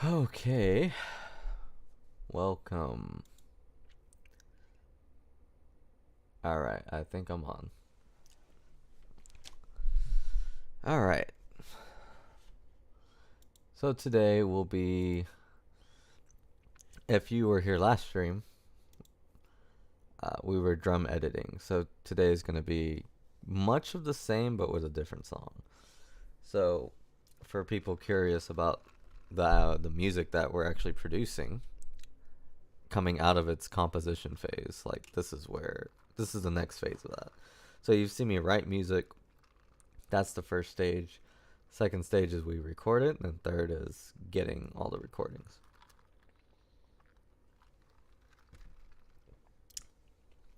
Okay, welcome. Alright, I think I'm on. Alright, so today will be, if you were here last stream, we were drum editing. So today is going to be much of the same, but with a different song. So, for people curious about the music that we're actually producing, coming out of its composition phase, like this is the next phase of that. So you've seen me write music. That's the first stage. Second stage is we record it, and third is getting all the recordings.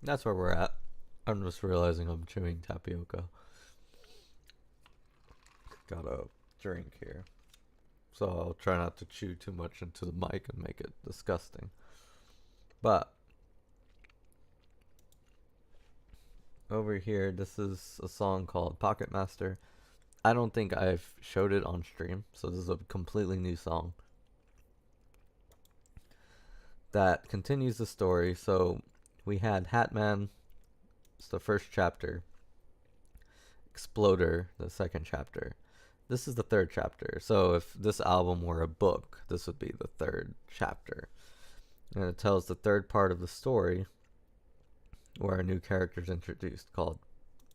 That's where we're at. I'm just realizing I'm chewing tapioca. Got a drink here. So I'll try not to chew too much into the mic and make it disgusting. But over here, this is a song called Pocket Master. I don't think I've showed it on stream, so this is a completely new song that continues the story. So we had Hatman, it's the first chapter, Exploder, the second chapter. This is the third chapter. So if this album were a book, this would be the third chapter. And it tells the third part of the story where a new character is introduced called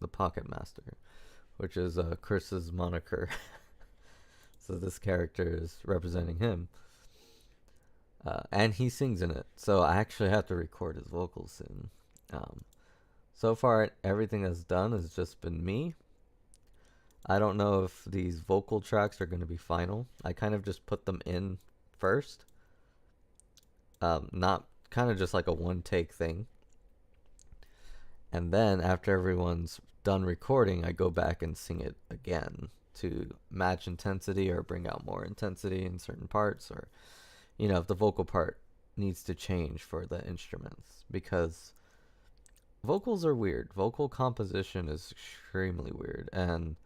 the Pocket Master, which is Chris's moniker. So this character is representing him. And he sings in it. So I actually have to record his vocals soon. So far, everything that's done has just been me. I don't know if these vocal tracks are going to be final. I kind of just put them in first. Not kind of just like a one take thing. And then after everyone's done recording, I go back and sing it again to match intensity or bring out more intensity in certain parts, or if the vocal part needs to change for the instruments, because vocals are weird. Vocal composition is extremely weird, and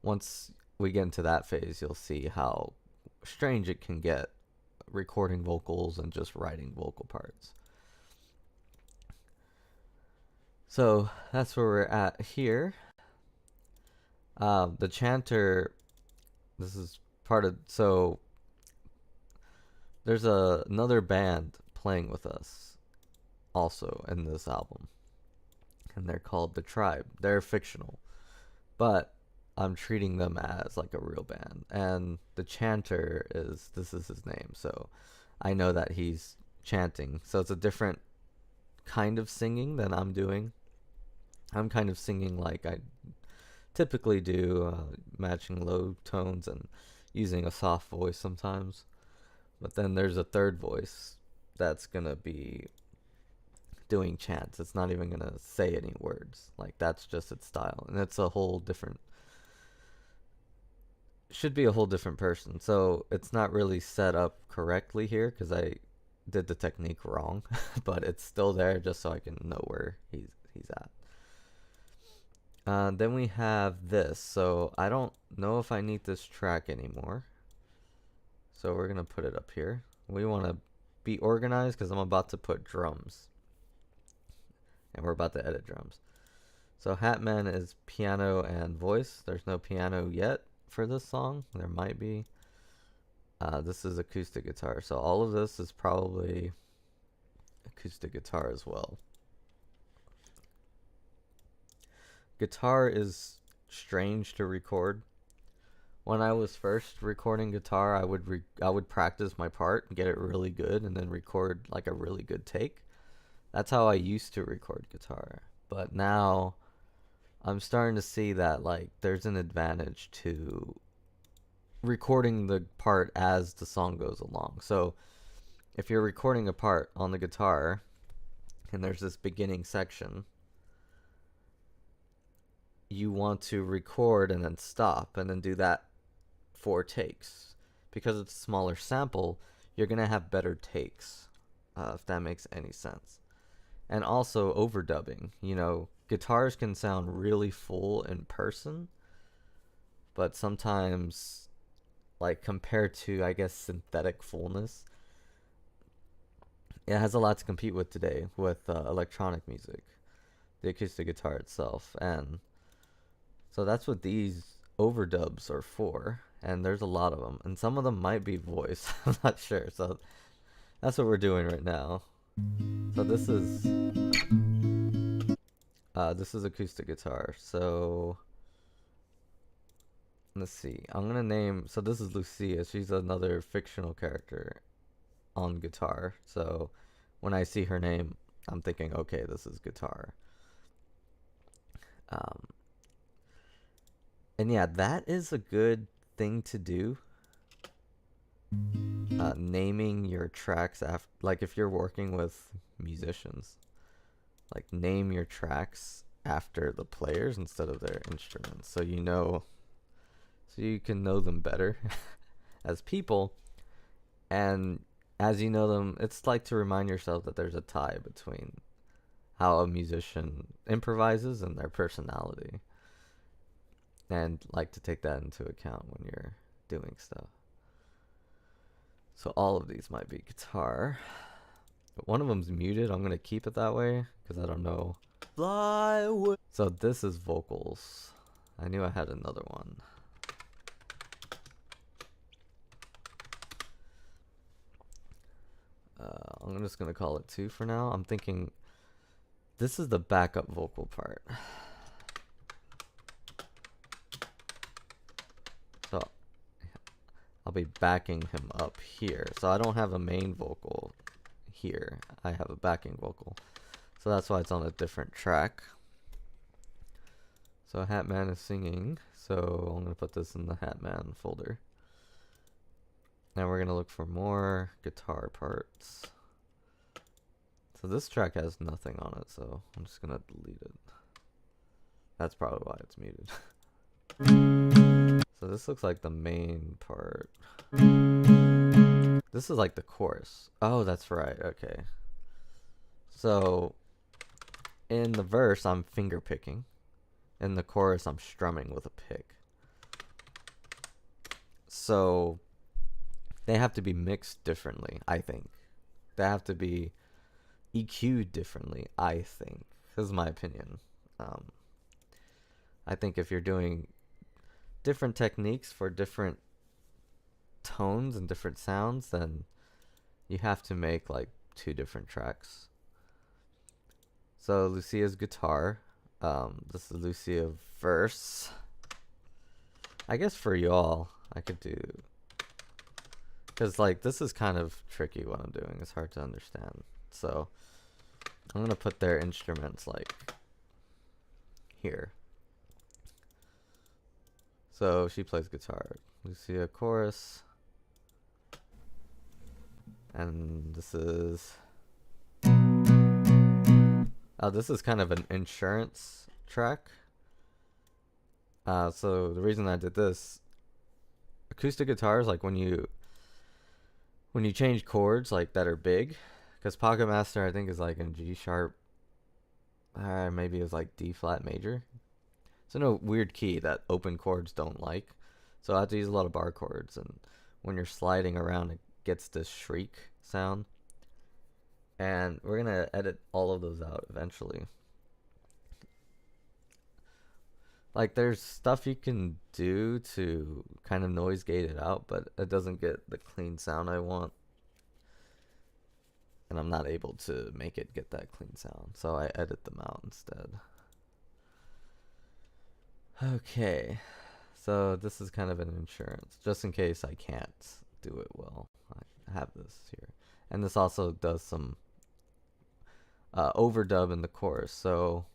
once we get into that phase, you'll see how strange it can get recording vocals and just writing vocal parts. So that's where we're at here. The chanter, this is part of, so there's another band playing with us also in this album, and they're called The Tribe. They're fictional, but I'm treating them as like a real band. And the chanter this is his name, so I know that he's chanting. So it's a different kind of singing than I'm doing. I'm kind of singing like I typically do, matching low tones and using a soft voice sometimes. But then there's a third voice that's gonna be doing chants. It's not even gonna say any words. Like, that's just its style, and it's a whole different. Should be a whole different person. So it's not really set up correctly here because I did the technique wrong, but it's still there just so I can know where he's at. Then we have this. So I don't know if I need this track anymore. So we're going to put it up here. We want to be organized because I'm about to put drums. And we're about to edit drums. So Hatman is piano and voice. There's no piano yet for this song. There might be. This is acoustic guitar. So all of this is probably acoustic guitar as well. Guitar is strange to record. When I was first recording guitar, I would practice my part and get it really good, and then record like a really good take. That's how I used to record guitar. But now I'm starting to see that like there's an advantage to recording the part as the song goes along. So if you're recording a part on the guitar and there's this beginning section, you want to record and then stop and then do that 4 takes. Because it's a smaller sample, you're going to have better takes, if that makes any sense. And also overdubbing. Guitars can sound really full in person, but sometimes like compared to, I guess, synthetic fullness, it has a lot to compete with today with electronic music, the acoustic guitar itself. And so that's what these overdubs are for. And there's a lot of them. And some of them might be voice. I'm not sure. So that's what we're doing right now. So this is acoustic guitar. So let's see. I'm gonna name. So this is Lucia. She's another fictional character on guitar. So when I see her name, I'm thinking, okay, this is guitar. Um, and yeah, that is a good thing to do. Naming your tracks after, like if you're working with musicians, like name your tracks after the players instead of their instruments, so you can know them better as people. And as you know them, it's like to remind yourself that there's a tie between how a musician improvises and their personality, and like to take that into account when you're doing stuff. So all of these might be guitar. But one of them's muted. I'm going to keep it that way because I don't know. Fly away. So this is vocals. I knew I had another one. I'm just going to call it 2 for now. I'm thinking this is the backup vocal part. So I'll be backing him up here. So I don't have a main vocal here. I have a backing vocal. So that's why it's on a different track. So Hatman is singing. So I'm going to put this in the Hatman folder. Now we're going to look for more guitar parts. So this track has nothing on it, so I'm just going to delete it. That's probably why it's muted. So this looks like the main part. This is like the chorus. Oh, that's right. Okay. So in the verse, I'm finger picking. In the chorus, I'm strumming with a pick. So they have to be mixed differently, I think. They have to be EQ'd differently, I think. This is my opinion. I think if you're doing different techniques for different tones and different sounds, then you have to make like 2 different tracks. So Lucia's guitar. This is Lucia verse. I guess for y'all, I could do, because like this is kind of tricky what I'm doing. It's hard to understand. So I'm gonna put their instruments like here. So she plays guitar. Lucia chorus. And this is kind of an insurance track. So the reason I did this, acoustic guitars, like when you change chords like that are big, because Pocket Master I think is like in G sharp, maybe it's like D flat major. So no weird key that open chords don't like. So I have to use a lot of bar chords, and when you're sliding around, it gets this shriek sound. And we're gonna edit all of those out eventually. Like there's stuff you can do to kind of noise gate it out, but it doesn't get the clean sound I want. And I'm not able to make it get that clean sound, so I edit them out instead. Okay, so this is kind of an insurance, just in case I can't do it well. I have this here. And this also does some overdub in the chorus, so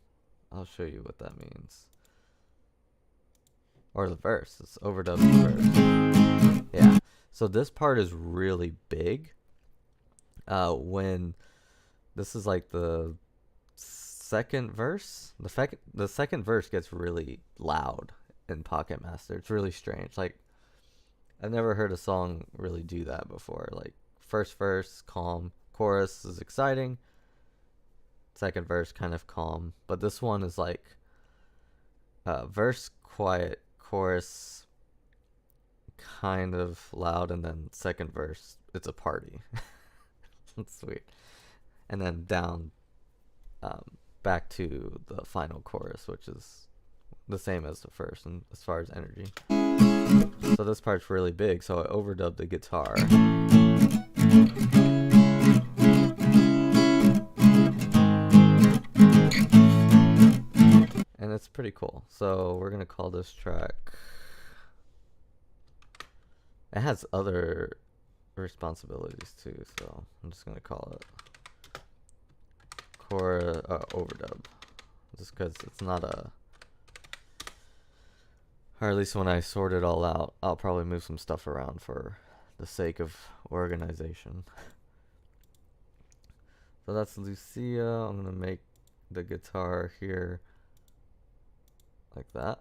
I'll show you what that means. Or the verse, it's overdub in the verse. Yeah, so this part is really big. When this is like the second verse, the second verse gets really loud in Pocket Master. It's really strange. Like I've never heard a song really do that before. Like first verse calm, chorus is exciting, second verse kind of calm. But this one is like verse quiet, chorus kind of loud, and then second verse, it's a party. It's sweet. And then down, back to the final chorus, which is the same as the first, and as far as energy. So this part's really big, so I overdubbed the guitar. And it's pretty cool. So we're gonna call this track. It has other responsibilities too, so I'm just gonna call it overdub, just because it's not a, or at least when I sort it all out, I'll probably move some stuff around for the sake of organization. So that's Lucia. I'm gonna make the guitar here like that,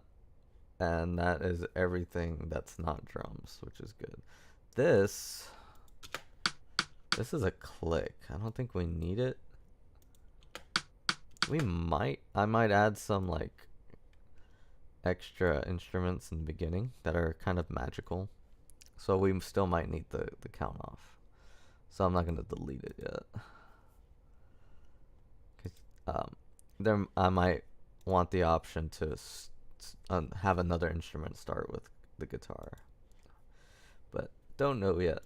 and that is everything that's not drums, which is good. This is a click. I don't think we need it. I might add some like extra instruments in the beginning that are kind of magical, so we still might need the count off, so I'm not going to delete it yet. There I might want the option to have another instrument start with the guitar, but don't know yet,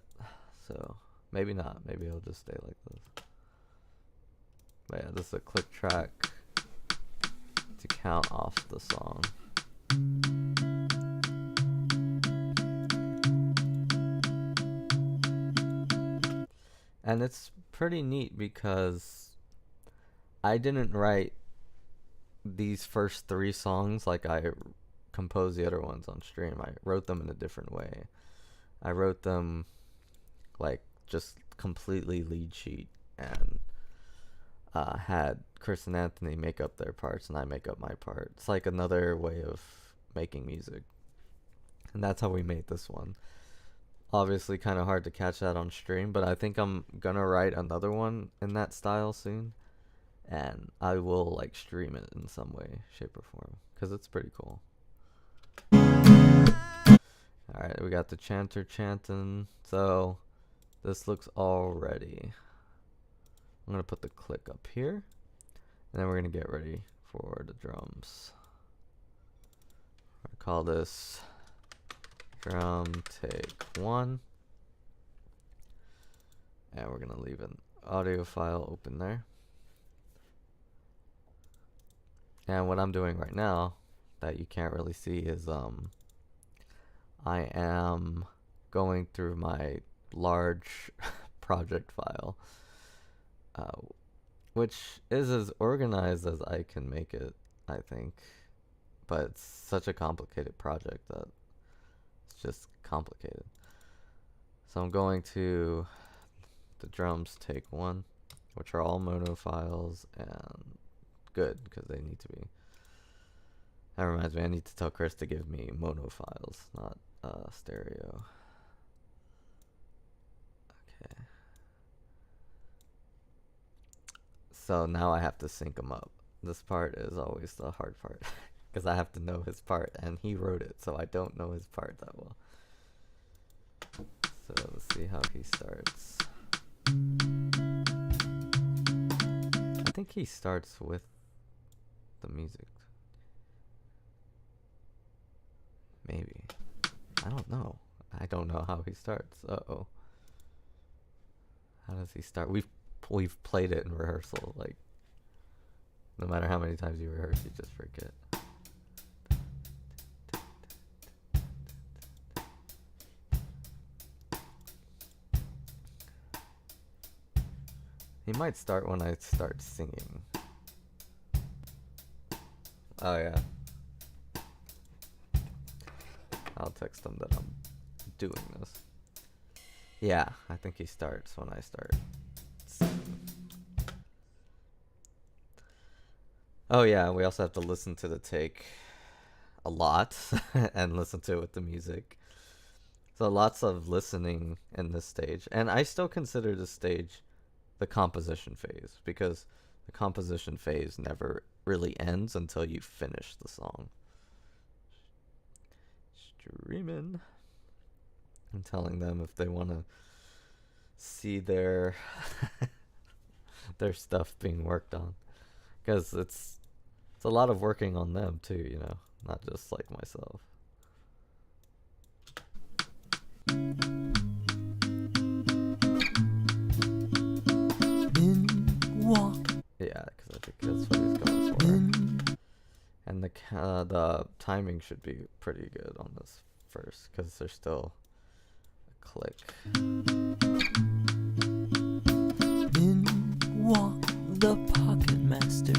so maybe not. Maybe it'll just stay like this. But yeah, this is a click track to count off the song. And it's pretty neat because I didn't write these first 3 songs like I composed the other ones on stream. I wrote them in a different way. I wrote them like just completely lead sheet, and had Chris and Anthony make up their parts and I make up my part. It's like another way of making music, and that's how we made this one. Obviously kind of hard to catch that on stream, but I think I'm gonna write another one in that style soon, and I will like stream it in some way, shape, or form, because it's pretty cool. Alright, we got the chanter chanting, so this looks all ready. I'm going to put the click up here, and then we're going to get ready for the drums. I call this drum take 1, and we're going to leave an audio file open there. And what I'm doing right now that you can't really see is I am going through my large project file, which is as organized as I can make it, I think, but it's such a complicated project that it's just complicated. So I'm going to the drums take 1, which are all mono files, and good, because they need to be. That reminds me, I need to tell Chris to give me mono files, not stereo. Okay. So now I have to sync them up. This part is always the hard part, because I have to know his part, and he wrote it, so I don't know his part that well. So let's see how he starts. I think he starts with the music. Maybe. I don't know. I don't know how he starts. Uh-oh. How does he start? We've played it in rehearsal. Like, no matter how many times you rehearse, you just forget. He might start when I start singing. Oh yeah. I'll text him that I'm doing this. Yeah, I think he starts when I start singing. Oh yeah, we also have to listen to the take a lot and listen to it with the music. So lots of listening in this stage. And I still consider this stage the composition phase, because the composition phase never really ends until you finish the song. Streaming. and telling them if they want to see their their stuff being worked on, because it's a lot of working on them too, you know, not just like myself. Yeah, because I think that's what he's going for. And the timing should be pretty good on this first, because there's still a click. In walk the pocket master.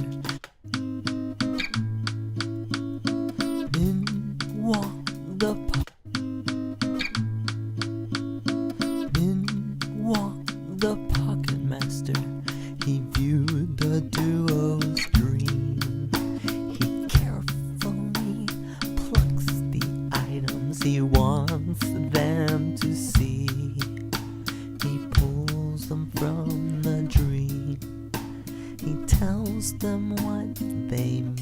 In walk the pocket master. He viewed the duo's dream. He carefully plucks the items he wants them to see. He pulls them from the dream. He tells them what they mean.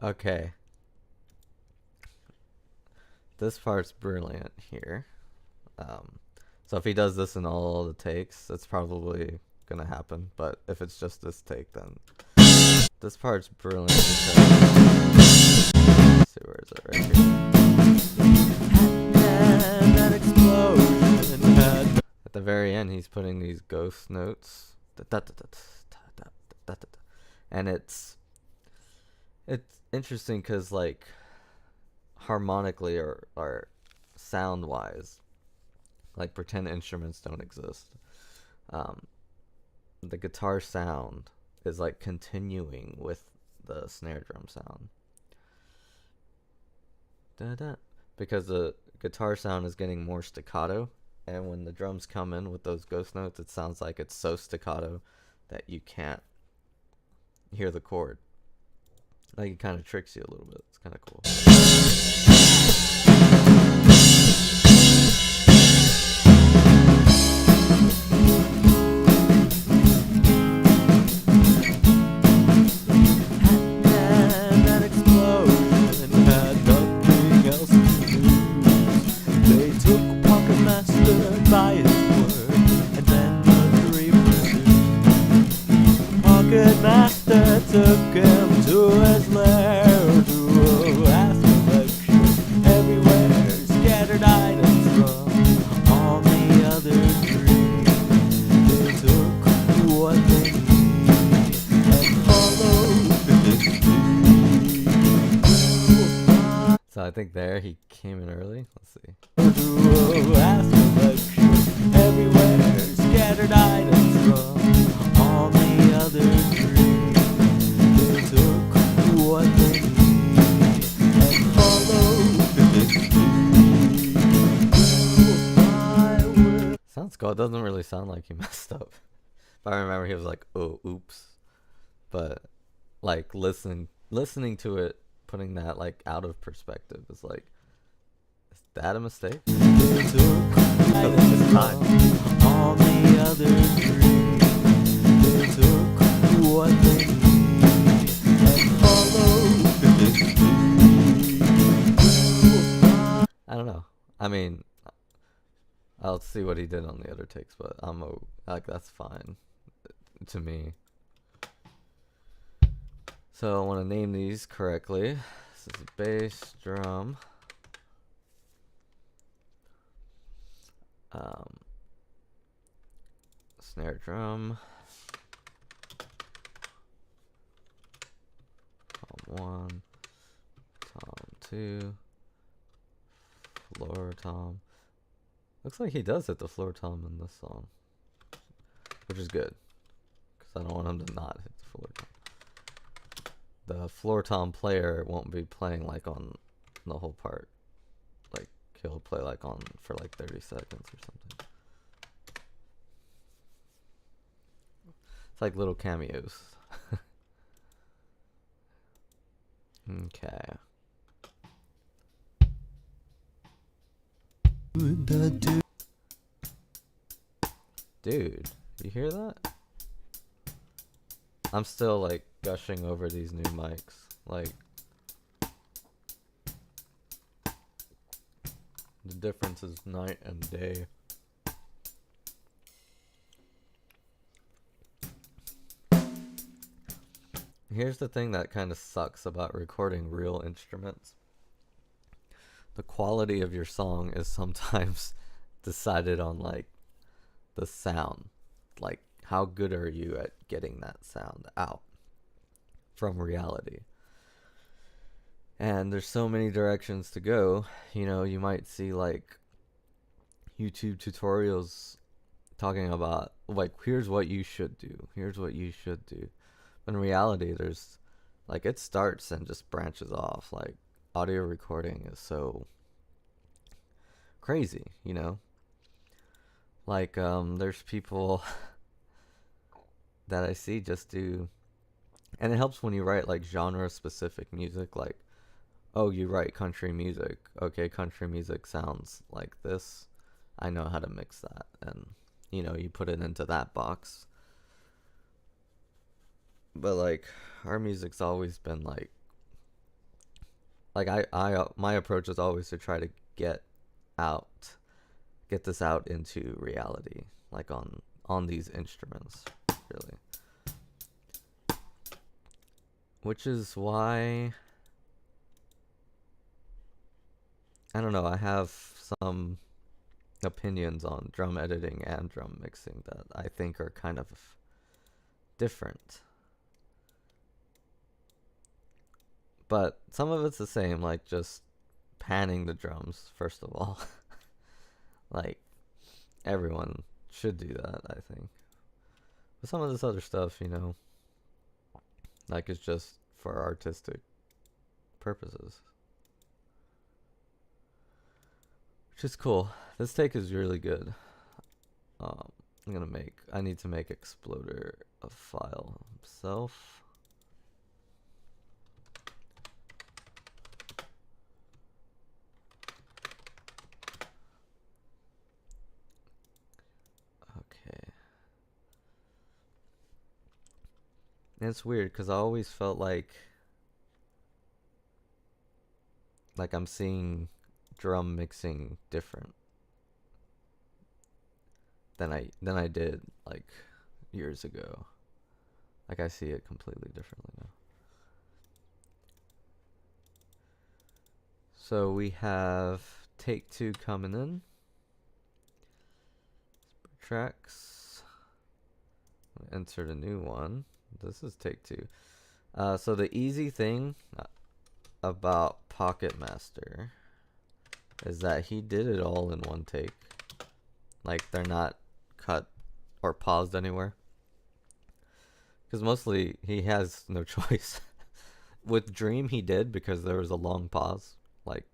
Okay. This part's brilliant here. So if he does this in all the takes, it's probably gonna happen. But if it's just this take, then this part's brilliant because... Let's see, where is it? Right here. At the very end, he's putting these ghost notes. And it's interesting because, like, harmonically or sound wise, like, pretend instruments don't exist. The guitar sound is like continuing with the snare drum sound, because the guitar sound is getting more staccato, and when the drums come in with those ghost notes, it sounds like it's so staccato that you can't hear the chord. Like, it kind of tricks you a little bit. It's kind of cool. That explosion had nothing else to do. They took Pocket Master by his word and then the pursued. Pocket Master took him to his lair, to a vast collection everywhere, scattered items from all the other dreams. They took what they need and followed the street. So I think there he came in early. Let's see. To a vast collection everywhere, scattered items from all the other dreams. They took what they need and followed the street. Sounds cool. It doesn't really sound like he messed up. If I remember, he was like, "Oh, oops," but like listening to it, putting that like out of perspective is like, is that a mistake? They took this time all the other dreams. They took what they need and followed the street. I don't know. I mean, I'll see what he did on the other takes, but like, that's fine to me. So I want to name these correctly. This is bass, drum. Um, snare drum. Tom 1, Tom 2, floor tom. Looks like he does hit the floor tom in this song, which is good, because I don't want him to not hit the floor tom. The floor tom player won't be playing like on the whole part. Like, he'll play like on for like 30 seconds or something. It's like little cameos. Okay. Dude, you hear that? I'm still like gushing over these new mics. Like, the difference is night and day. Here's the thing that kind of sucks about recording real instruments. The quality of your song is sometimes decided on like the sound. Like, how good are you at getting that sound out from reality? And there's so many directions to go. You know, you might see like YouTube tutorials talking about like, here's what you should do. Here's what you should do. But in reality, there's like, it starts and just branches off. Like, audio recording is so crazy, you know? Like, there's people that I see just do, and it helps when you write like genre specific music. Like, oh, you write country music. Okay, country music sounds like this. I know how to mix that. And, you know, you put it into that box. But like, our music's always been like my approach is always to try to get this out into reality, like on these instruments, really. Which is why, I don't know, I have some opinions on drum editing and drum mixing that I think are kind of different. But some of it's the same, like just panning the drums, first of all. Like, everyone should do that, I think. But some of this other stuff, you know, like, it's just for artistic purposes. Which is cool. This take is really good. I need to make Exploder a file himself. Okay. And it's weird because I always felt like I'm seeing drum mixing different than I did like years ago. Like, I see it completely differently now. So we have take 2 coming in. Tracks. Insert a new one. This is take 2. So the easy thing about Pocket Master is that he did it all in one take. Like, they're not cut or paused anywhere. Because mostly he has no choice. With Dream he did, because there was a long pause. Like,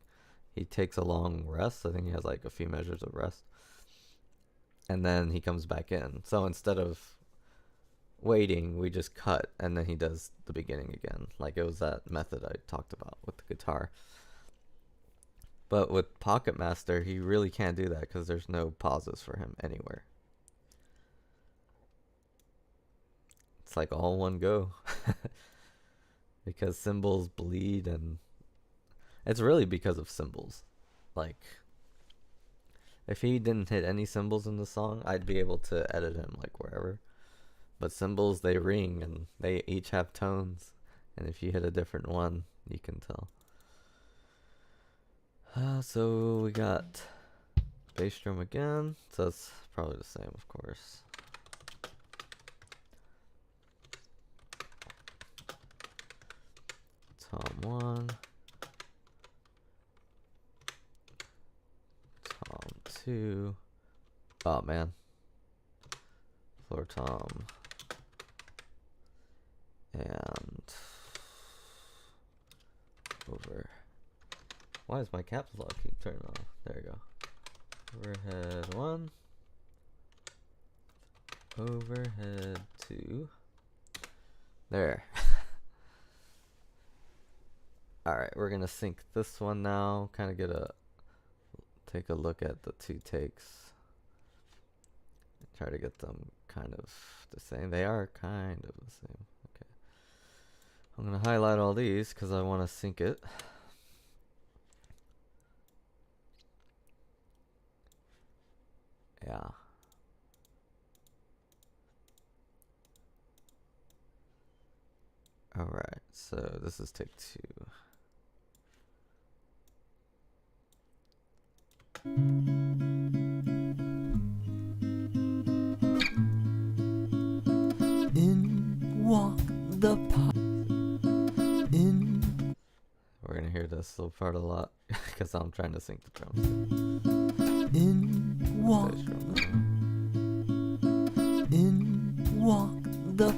he takes a long rest. I think he has like a few measures of rest. And then he comes back in. So instead of waiting, we just cut, and then he does the beginning again. Like, it was that method I talked about with the guitar. But with Pocket Master, he really can't do that because there's no pauses for him anywhere. It's like all one go. Because cymbals bleed, and it's really because of cymbals. Like, if he didn't hit any cymbals in the song, I'd be able to edit him like wherever. But cymbals, they ring, and they each have tones. And if you hit a different one, you can tell. So we got bass drum again. So that's probably the same, of course. Tom 1. Tom 2. Oh man. Floor tom. And over. Why does my caps lock keep turning off? There you go. Overhead 1. Overhead 2. There. Alright, we're gonna sync this one now. Kind of take a look at the two takes. Try to get them kind of the same. They are kind of the same. Okay. I'm gonna highlight all these because I want to sync it. Yeah. Alright, so this is take 2. In walk the We're gonna hear this little part a lot because I'm trying to sync the drums. In walk the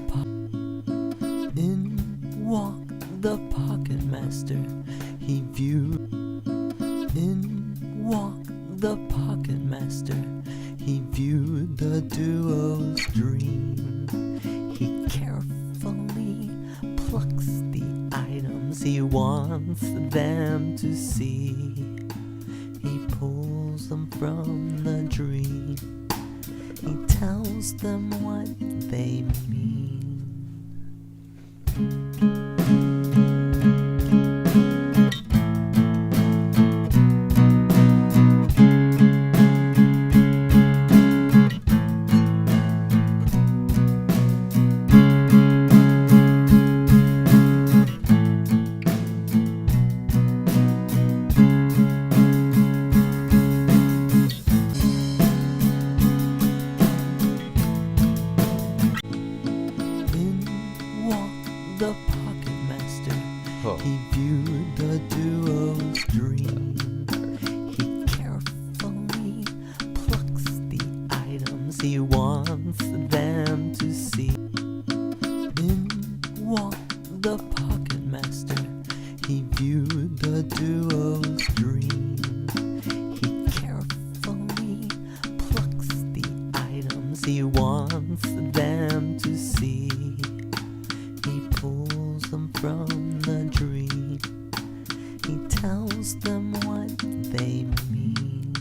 walk the pocket master. He viewed. In walk the pocket master. He viewed the duo's dream. He carefully plucks the items he wants them to see. He pulls them from the dream. He tells them what they mean. The pocket master. Oh. He viewed the duo's dream. He carefully plucks the items he wants them to see. In walked the pocket master. He viewed the duo's dream. He carefully plucks the items he wants them to see. Pulls them from the dream. He tells them what they mean.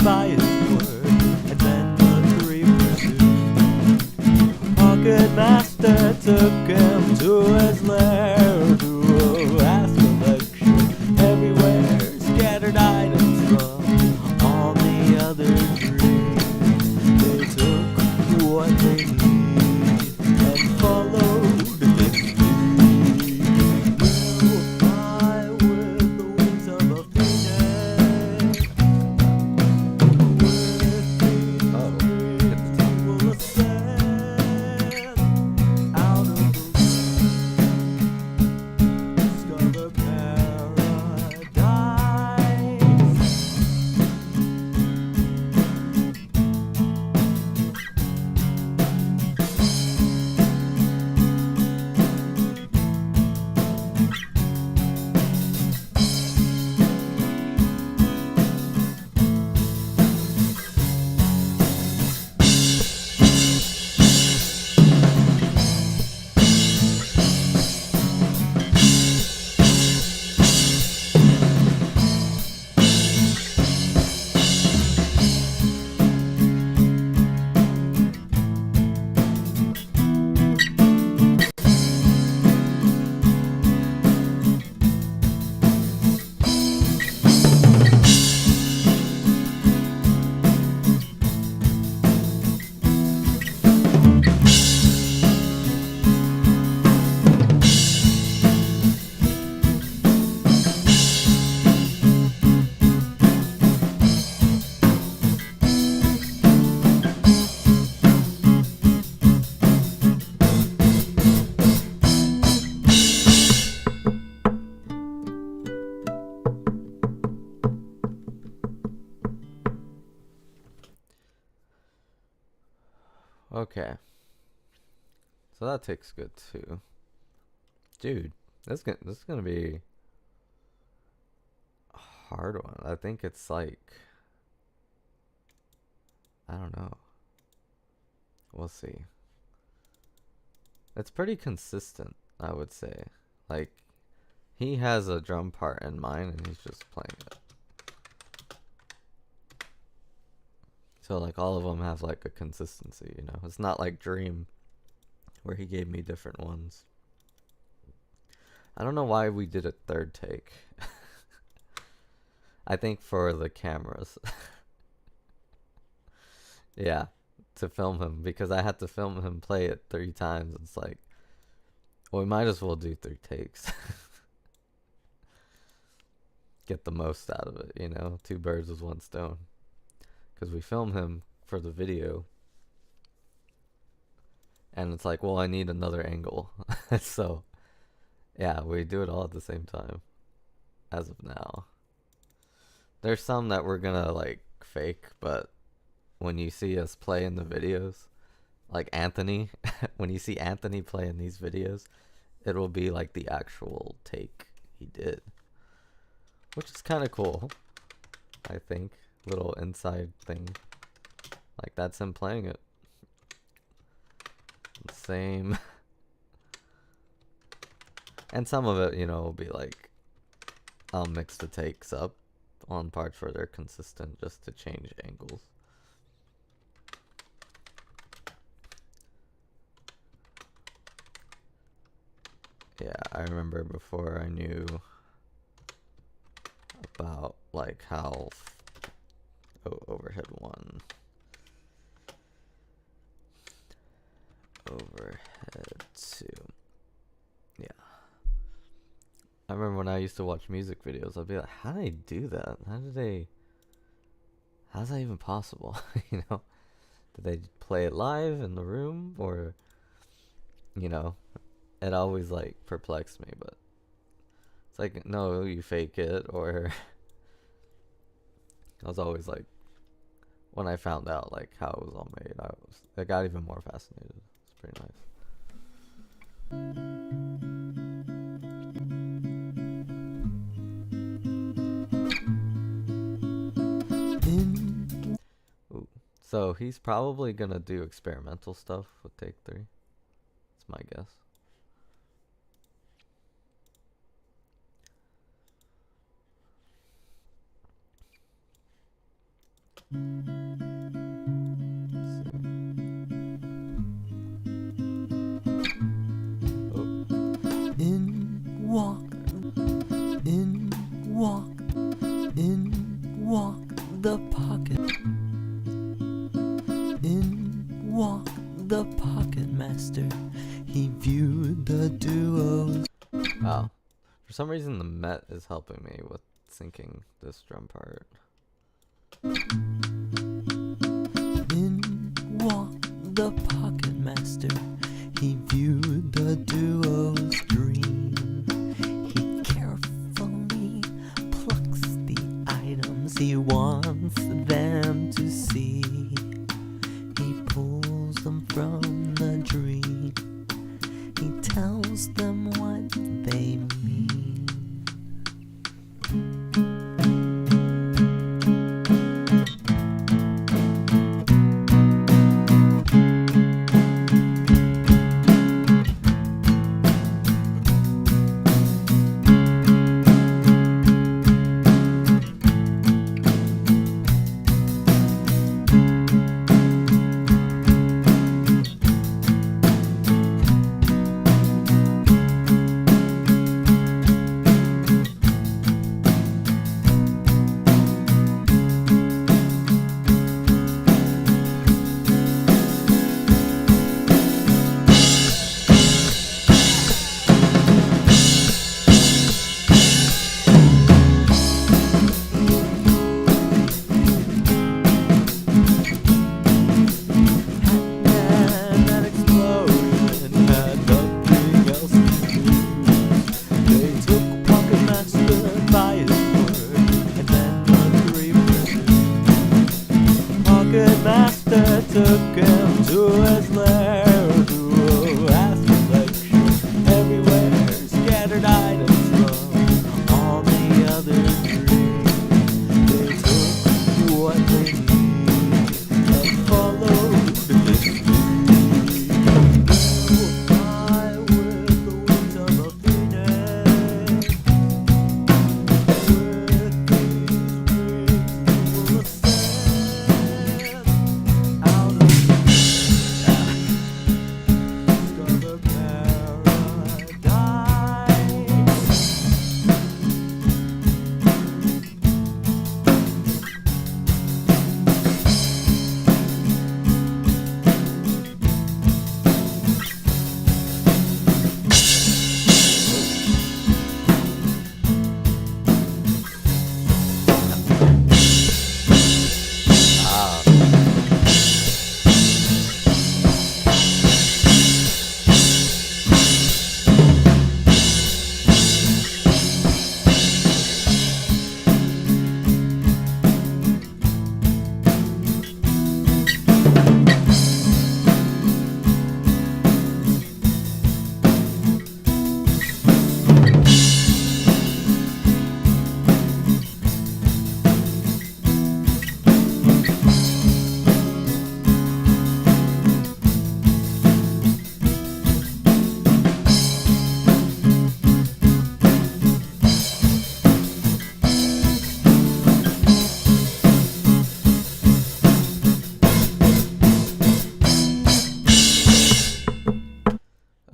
By his word, and then the three pursued. Pocket master took him to his lair to ask collection everywhere, scattered items from all the other dreams. They took what they need and followed his lead. We'll fly with the wings of a phoenix. Okay. So that takes good too. Dude, this is gonna be a hard one. I think it's like, I don't know. We'll see. It's pretty consistent, I would say. Like, he has a drum part in mind and he's just playing it. So like all of them have like a consistency, you know. It's not like Dream where he gave me different ones. I don't know why we did a third take. I think for the cameras. Yeah, to film him, because I had to film him play it 3 times. It's like, well, we might as well do 3 takes. Get the most out of it, you know? 2 birds with 1 stone. Because we film him for the video. And it's like, well, I need another angle. So, yeah, we do it all at the same time. As of now. There's some that we're gonna, like, fake, but when you see us play in the videos, like Anthony, when you see Anthony play in these videos, it will be like the actual take he did. Which is kind of cool, I think. Little inside thing. Like, that's him playing it. Same. And some of it, you know, will be like, I'll mix the takes up on parts where they're consistent just to change angles. Yeah, I remember before I knew about like how overhead 1, overhead 2. Yeah. I remember when I used to watch music videos, I'd be like, how did they do that? How's that even possible? You know? Did they play it live in the room? Or, you know, it always like perplexed me, but it's like, no, you fake it. Or I was always like, when I found out like how it was all made, I got even more fascinated. It's pretty nice. Ooh. So he's probably gonna do experimental stuff with take 3. That's my guess. Walk the pocket. In walk the pocket master. He viewed the duos. Oh, for some reason the Met is helping me with syncing this drum part. In walk the pocket master. He viewed the duo's dream. He carefully plucks the items he wants them to see. He pulls them from the dream. He tells them what they mean. took him to his lair, to a vast collection everywhere, scattered items from all the other dreams. They took what they need and followed his lead. They will fly with the wings of a phoenix. With these wings we will ascend out of discover paradise. Ah,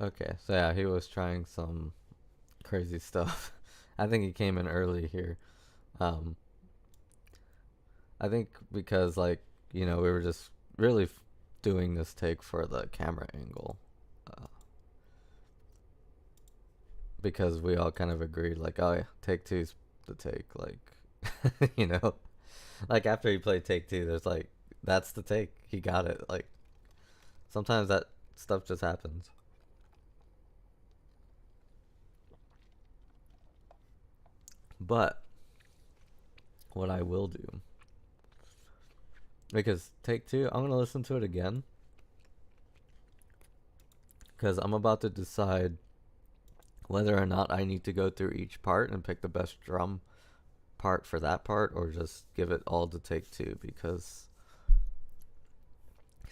okay, so yeah, he was trying some crazy stuff. I think he came in early here. Um, I think because like we were just really doing this take for the camera angle, uh, because we all kind of agreed like, oh yeah, take two's the take, like you know, like after he played take two, there's like that's the take, he got it. Like sometimes that stuff just happens. But what I will do, because take two, I'm gonna listen to it again because I'm about to decide whether or not I need to go through each part and pick the best drum part for that part, or just give it all to take two, because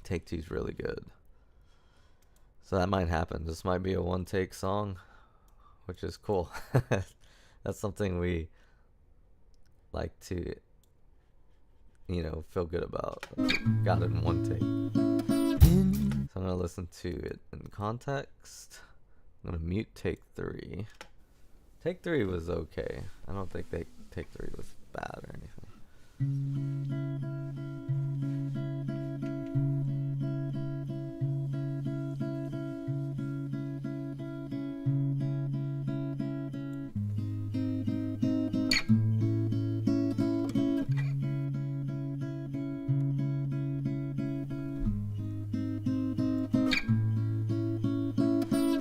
take two is really good. So that might happen. This might be a one take song, which is cool. That's something we like to, feel good about. Got it in one take. So I'm gonna listen to it in context. I'm gonna mute take three. Take three was okay. I don't think take three was bad or anything.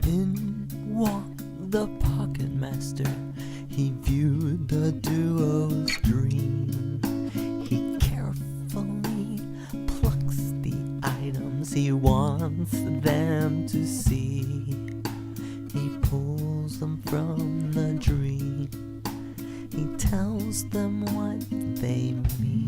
In walked the pocket master. He viewed the duo's dream. He carefully plucks the items he wants them to see. He pulls them from the dream. He tells them what they mean.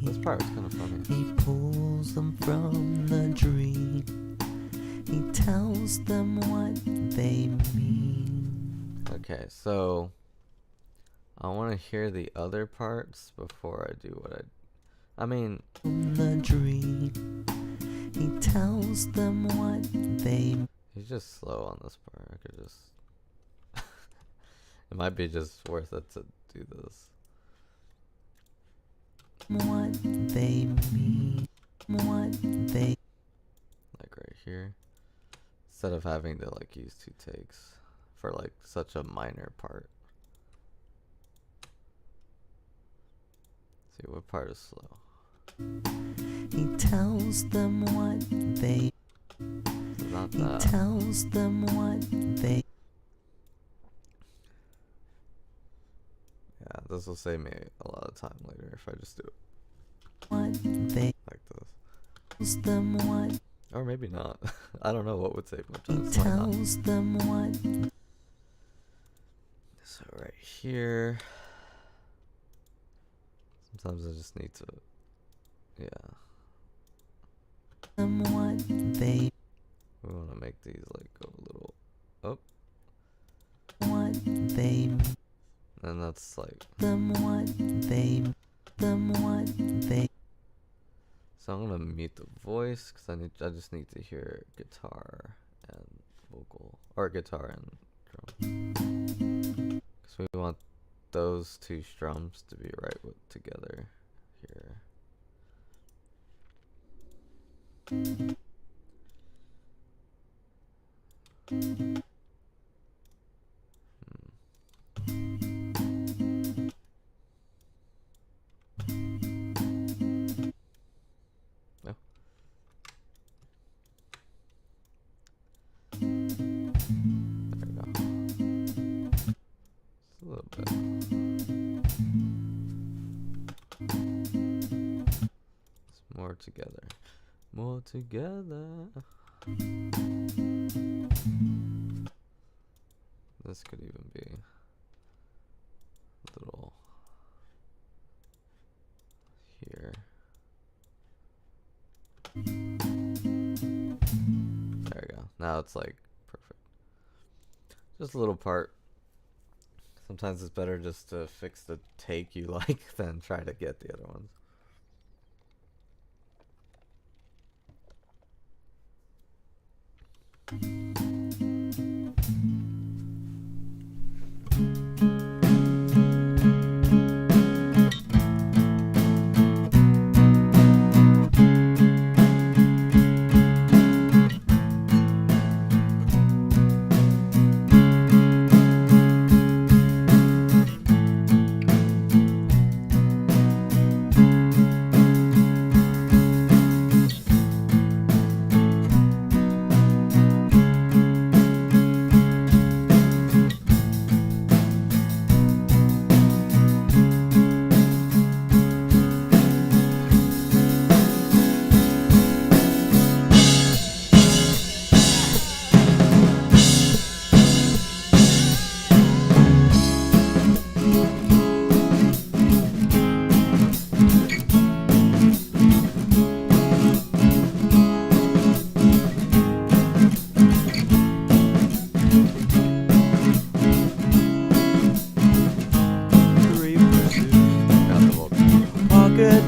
This part was kind of funny. He pulls them from the dream. He tells them what they mean. Okay, so I want to hear the other parts before I do what I mean. The dream. He tells them what they. He's just slow on this part. I could just. It might be just worth it to do this. What they mean. What they. Like right here. Instead of having to like use two takes for like such a minor part. See what part is slow. He tells them what they. Not He that. tells them what they. Yeah, this will save me a lot of time later if I just do it What they. like this. Tells them what. Or maybe not. I don't know what would save more He time. It's not. tells them what. So right here. Sometimes I just need to. Yeah. Them what they. We want to make these like go a little up. What they. And that's like. Them what they. Them what they. So I'm gonna mute the voice because I just need to hear guitar and vocal, or guitar and drum. Because we want those two strums to be right together here. No. There we go. Just a little bit. It's more together. More together. This could even be a little here. There we go. Now it's like perfect. Just a little part. Sometimes it's better just to fix the take you like than try to get the other ones.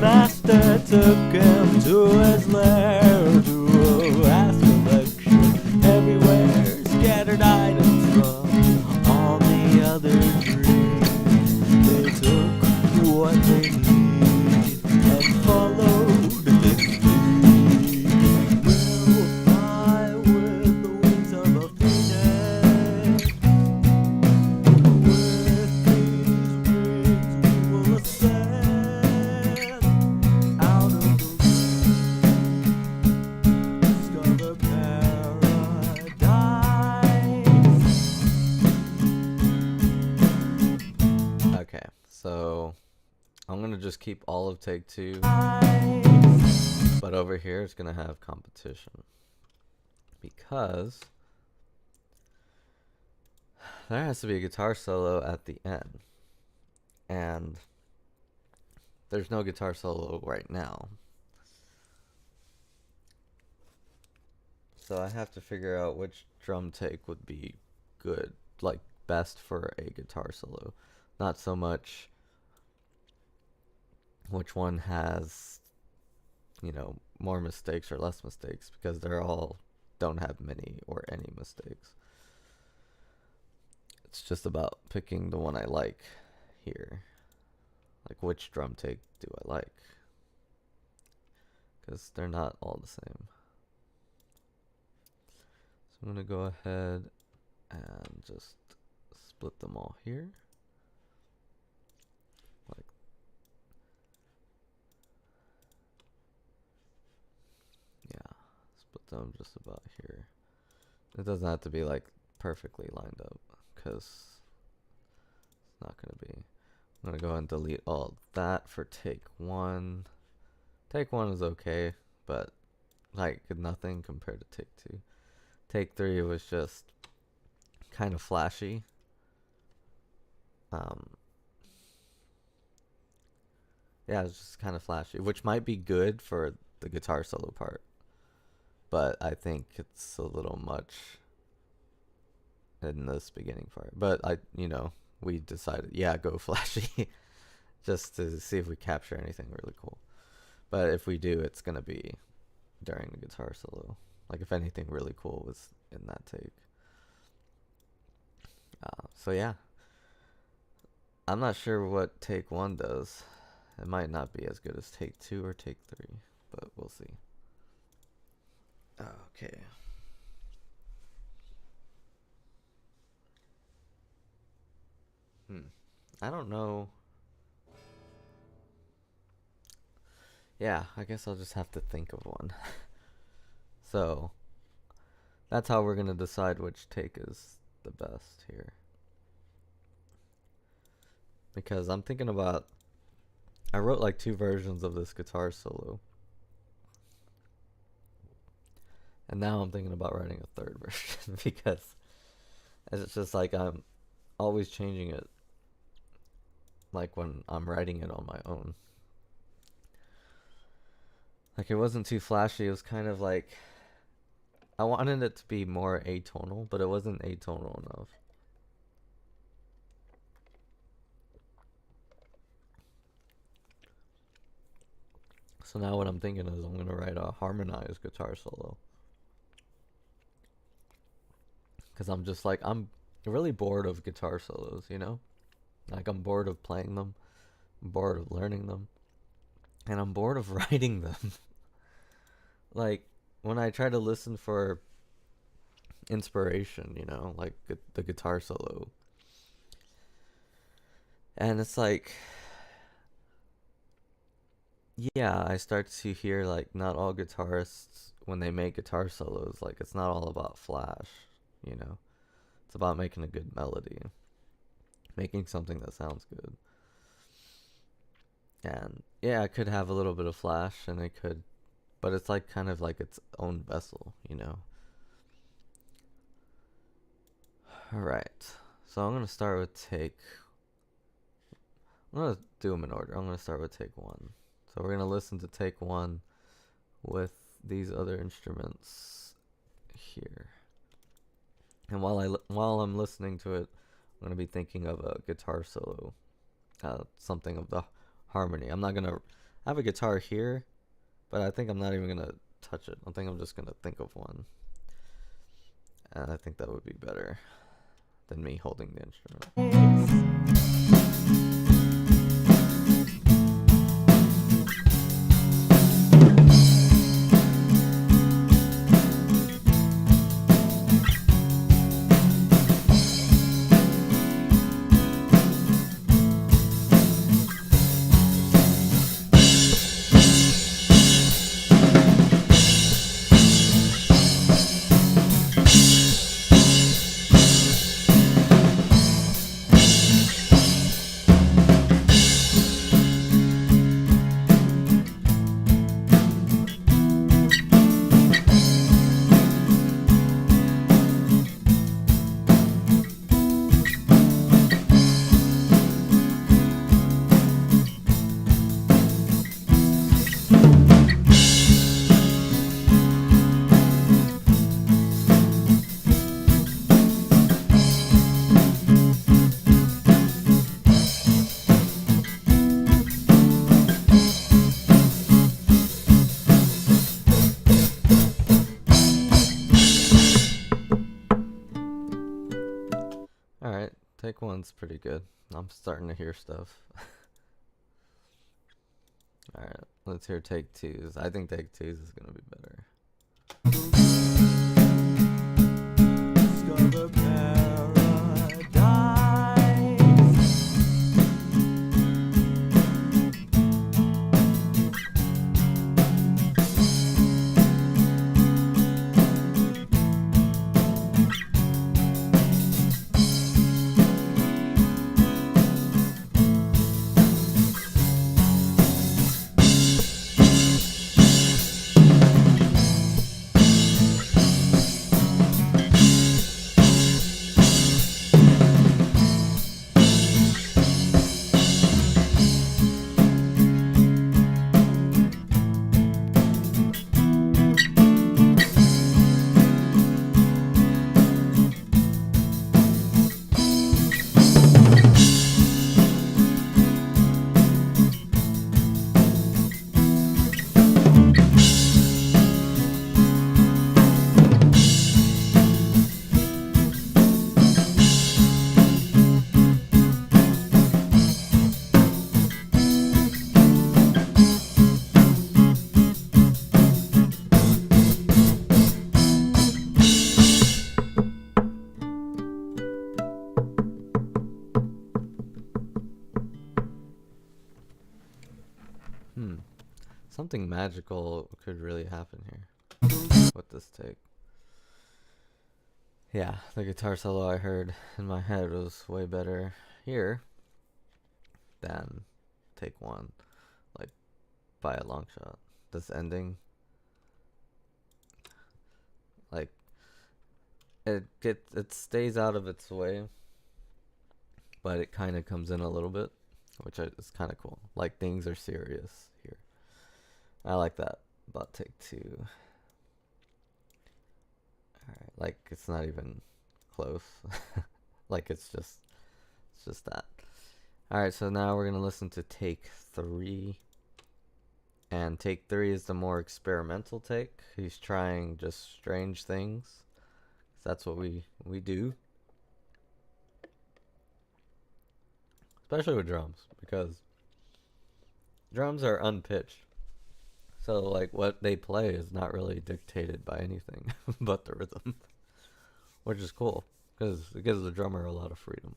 Master took him to his lair to a vast collection everywhere, scattered items from all the other trees. They took what they need and followed his lead. We'll fly with the wings of a phoenix. With these wings we will ascend. Okay, so I'm gonna just keep all of take 2, but over here it's gonna have competition because there has to be a guitar solo at the end, and there's no guitar solo right now. So I have to figure out which drum take would be good, like best for a guitar solo. Not so much which one has, you know, more mistakes or less mistakes, because they're all don't have many or any mistakes. It's just about picking the one I like here. Like, which drum take do I like? Because they're not all the same. So I'm going to go ahead and just split them all here. Like So I'm just about here. It doesn't have to be like perfectly lined up, because it's not going to be. I'm going to go ahead and delete all that for take 1. Take 1 is okay, but like nothing compared to take 2. Take 3 was just kind of flashy. Yeah, it's just kind of flashy, which might be good for the guitar solo part, but I think it's a little much in this beginning part. But we decided, yeah, go flashy, just to see if we capture anything really cool. But if we do, it's gonna be during the guitar solo. Like if anything really cool was in that take. So yeah, I'm not sure what take 1 does. It might not be as good as take 2 or take 3, but we'll see. Okay. I don't know. Yeah, I guess I'll just have to think of one. So, that's how we're going to decide which take is the best here. Because I'm thinking about, I wrote like 2 versions of this guitar solo. And now I'm thinking about writing a 3rd version because it's just like I'm always changing it, like when I'm writing it on my own. Like it wasn't too flashy. It was kind of like, I wanted it to be more atonal, but it wasn't atonal enough. So now what I'm thinking is I'm going to write a harmonized guitar solo. Because I'm just like, I'm really bored of guitar solos, you know? Like I'm bored of playing them. I'm bored of learning them. And I'm bored of writing them. Like when I try to listen for inspiration, like the guitar solo. And it's like, yeah, I start to hear like not all guitarists, when they make guitar solos, like it's not all about flash, It's about making a good melody, making something that sounds good. And yeah, it could have a little bit of flash, and it could, but it's like kind of like its own vessel, Alright, so I'm going to start with I'm going to do them in order. I'm going to start with take 1. So we're going to listen to take 1 with these other instruments here. And while I'm listening to it, I'm going to be thinking of a guitar solo, something of the harmony. I'm not going to have a guitar here, but I think I'm not even going to touch it. I think I'm just going to think of one. And I think that would be better than me holding the instrument. Alright, take 1's pretty good. I'm starting to hear stuff. Alright, let's hear take 2's. I think take 2's is going to be better. Discover paradise. something magical could really happen here with this take. Yeah, the guitar solo I heard in my head was way better here than take one, like by a long shot. This ending, like it stays out of its way, but it kind of comes in a little bit, which is kind of cool. Like things are serious here. I like that about take two. Alright, like it's not even close. Like it's just that. Alright, so now we're gonna listen to take three. And take three is the more experimental take. He's trying just strange things. That's what we do. Especially with drums, because drums are unpitched. So like what they play is not really dictated by anything but the rhythm, which is cool because it gives the drummer a lot of freedom.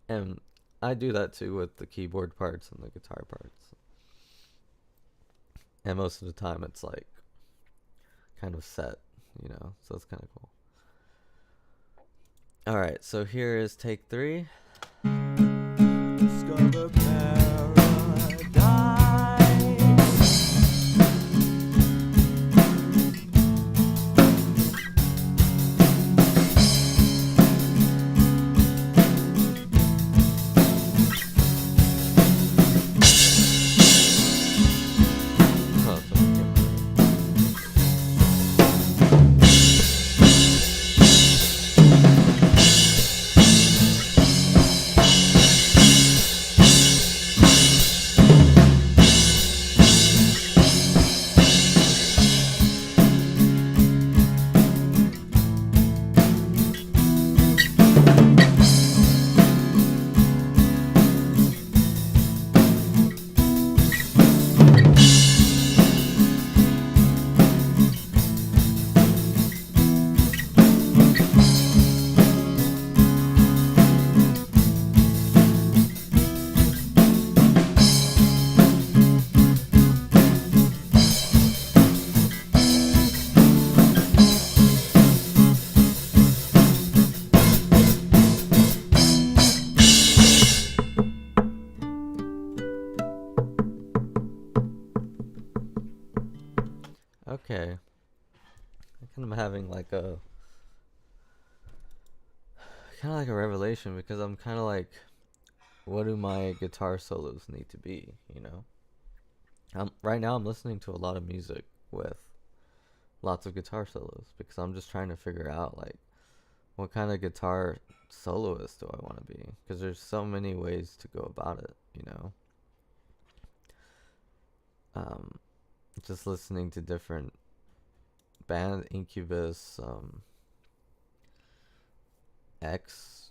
And I do that too with the keyboard parts and the guitar parts. And most of the time it's like kind of set, so it's kind of cool. Alright, so here is take three. Discover paradise. Oh, so yeah. Okay. I kind of having like a revelation because I'm kind of like, what do my guitar solos need to be? Right now I'm listening to a lot of music with lots of guitar solos because I'm just trying to figure out like what kind of guitar soloist do I want to be, because there's so many ways to go about it. Just listening to different band, Incubus, X,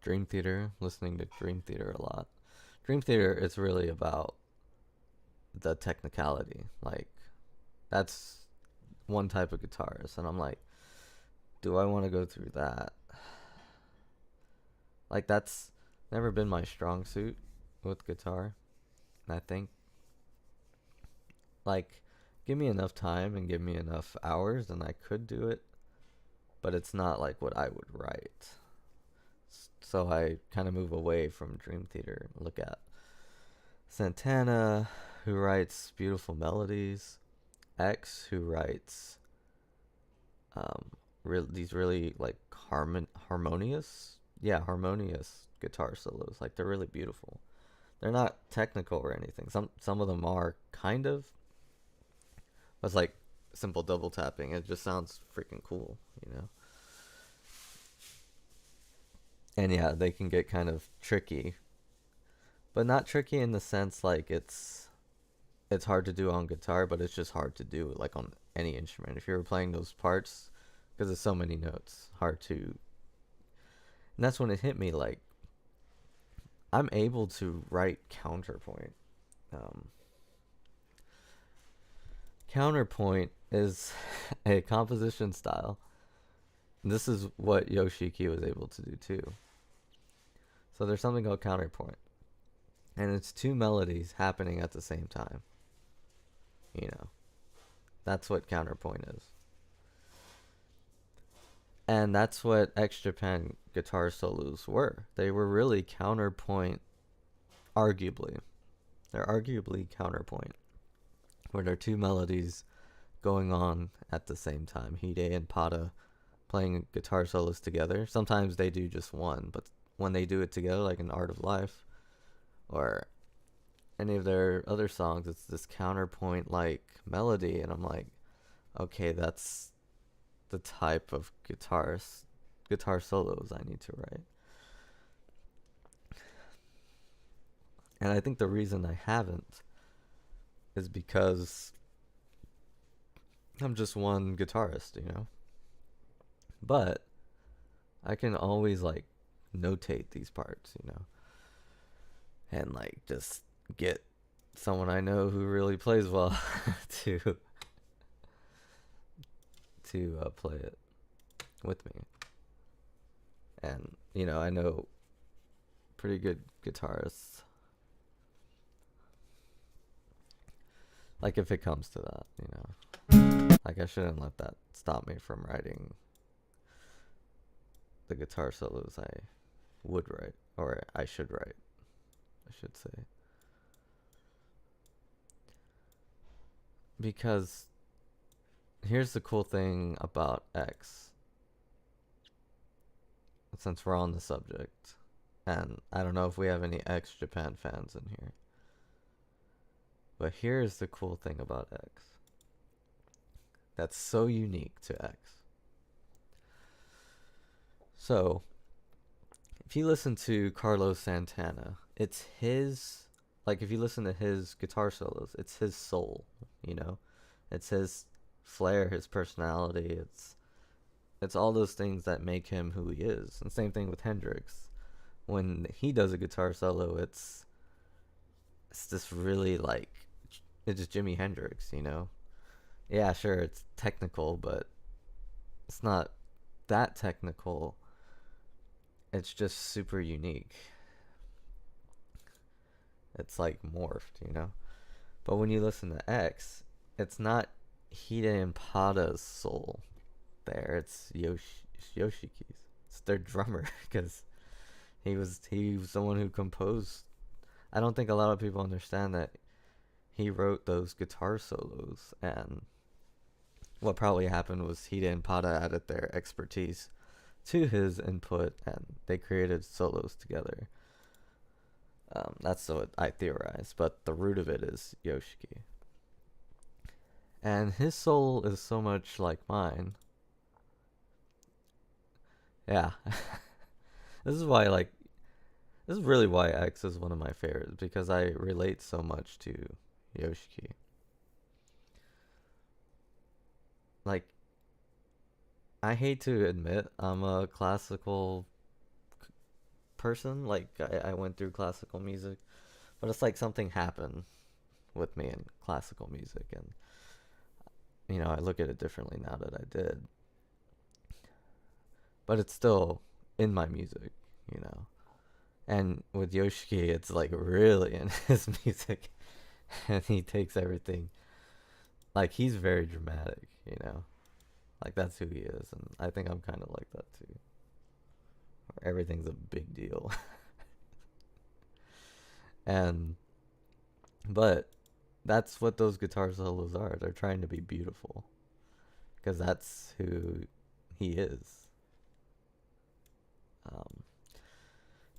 Dream Theater, listening to Dream Theater a lot. Dream Theater is really about the technicality. Like, that's one type of guitarist, and I'm like, do I want to go through that? Like, that's never been my strong suit with guitar. And I think, like, give me enough time and give me enough hours and I could do it, but it's not like what I would write. So I kind of move away from Dream Theater and look at Santana, who writes beautiful melodies, X, who writes these really like harmonious guitar solos. Like, they're really beautiful. They're not technical or anything. Some of them are kind of. But it's like simple double tapping. It just sounds freaking cool. And yeah, they can get kind of tricky. But not tricky in the sense like it's hard to do on guitar, but it's just hard to do like on any instrument. If you're playing those parts, because there's so many notes, hard to. And that's when it hit me, like, I'm able to write counterpoint. Counterpoint is a composition style. And this is what Yoshiki was able to do too. So there's something called counterpoint, and it's two melodies happening at the same time. You know, that's what counterpoint is. And that's what X Japan guitar solos were. They were really counterpoint, arguably. They're arguably counterpoint, where there are two melodies going on at the same time. Hide and Pada playing guitar solos together. Sometimes they do just one, but when they do it together, like in Art of Life or any of their other songs, it's this counterpoint like melody, and I'm like, okay, that's the type of guitar solos I need to write. And I think the reason I haven't is because I'm just one guitarist, you know? But I can always like notate these parts, you know? And like just get someone I know who really plays well to play it with me. And you know, I know pretty good guitarists. Like if it comes to that, you know. Like I shouldn't let that stop me from writing the guitar solos I would write, or I should write, I should say. Because here's the cool thing about X, since we're on the subject, and I don't know if we have any X Japan fans in here, but here's the cool thing about X that's so unique to X. So, if you listen to Carlos Santana, it's his, like if you listen to his guitar solos, it's his soul, you know? It's his flair, his personality, it's all those things that make him who he is. And same thing with Hendrix. When he does a guitar solo, it's just really like, it's just Jimi Hendrix, you know? Yeah, sure, it's technical, but it's not that technical. It's just super unique. It's like morphed, you know? But when you listen to X, it's not Hide and Pada's soul there. It's Yoshiki's. It's their drummer, because he was the one who composed. I don't think a lot of people understand that he wrote those guitar solos, and what probably happened was Hide and Pada added their expertise to his input, and they created solos together. That's what I theorize, but the root of it is Yoshiki. And his soul is so much like mine. Yeah. This is really why X is one of my favorites, because I relate so much to Yoshiki. Like, I hate to admit I'm a classical person. Like, I went through classical music, but it's like something happened with me in classical music, and you know, I look at it differently now that I did. But it's still in my music, you know. And with Yoshiki, it's like really in his music, and he takes everything. Like, he's very dramatic, you know. Like, that's who he is, and I think I'm kind of like that too. Everything's a big deal. But that's what those guitar solos are. They're trying to be beautiful, because that's who he is.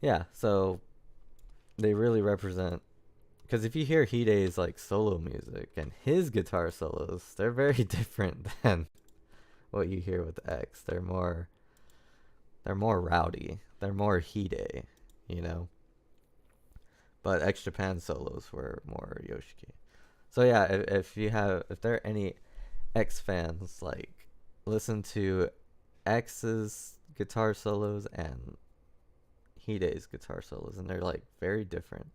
Yeah, so they really represent, because if you hear Hide's like solo music and his guitar solos, they're very different than what you hear with X. They're more rowdy. They're more Hide, you know. But X Japan solos were more Yoshiki. So yeah, if there are any X fans, like, listen to X's guitar solos and Hide's guitar solos, and they're like very different.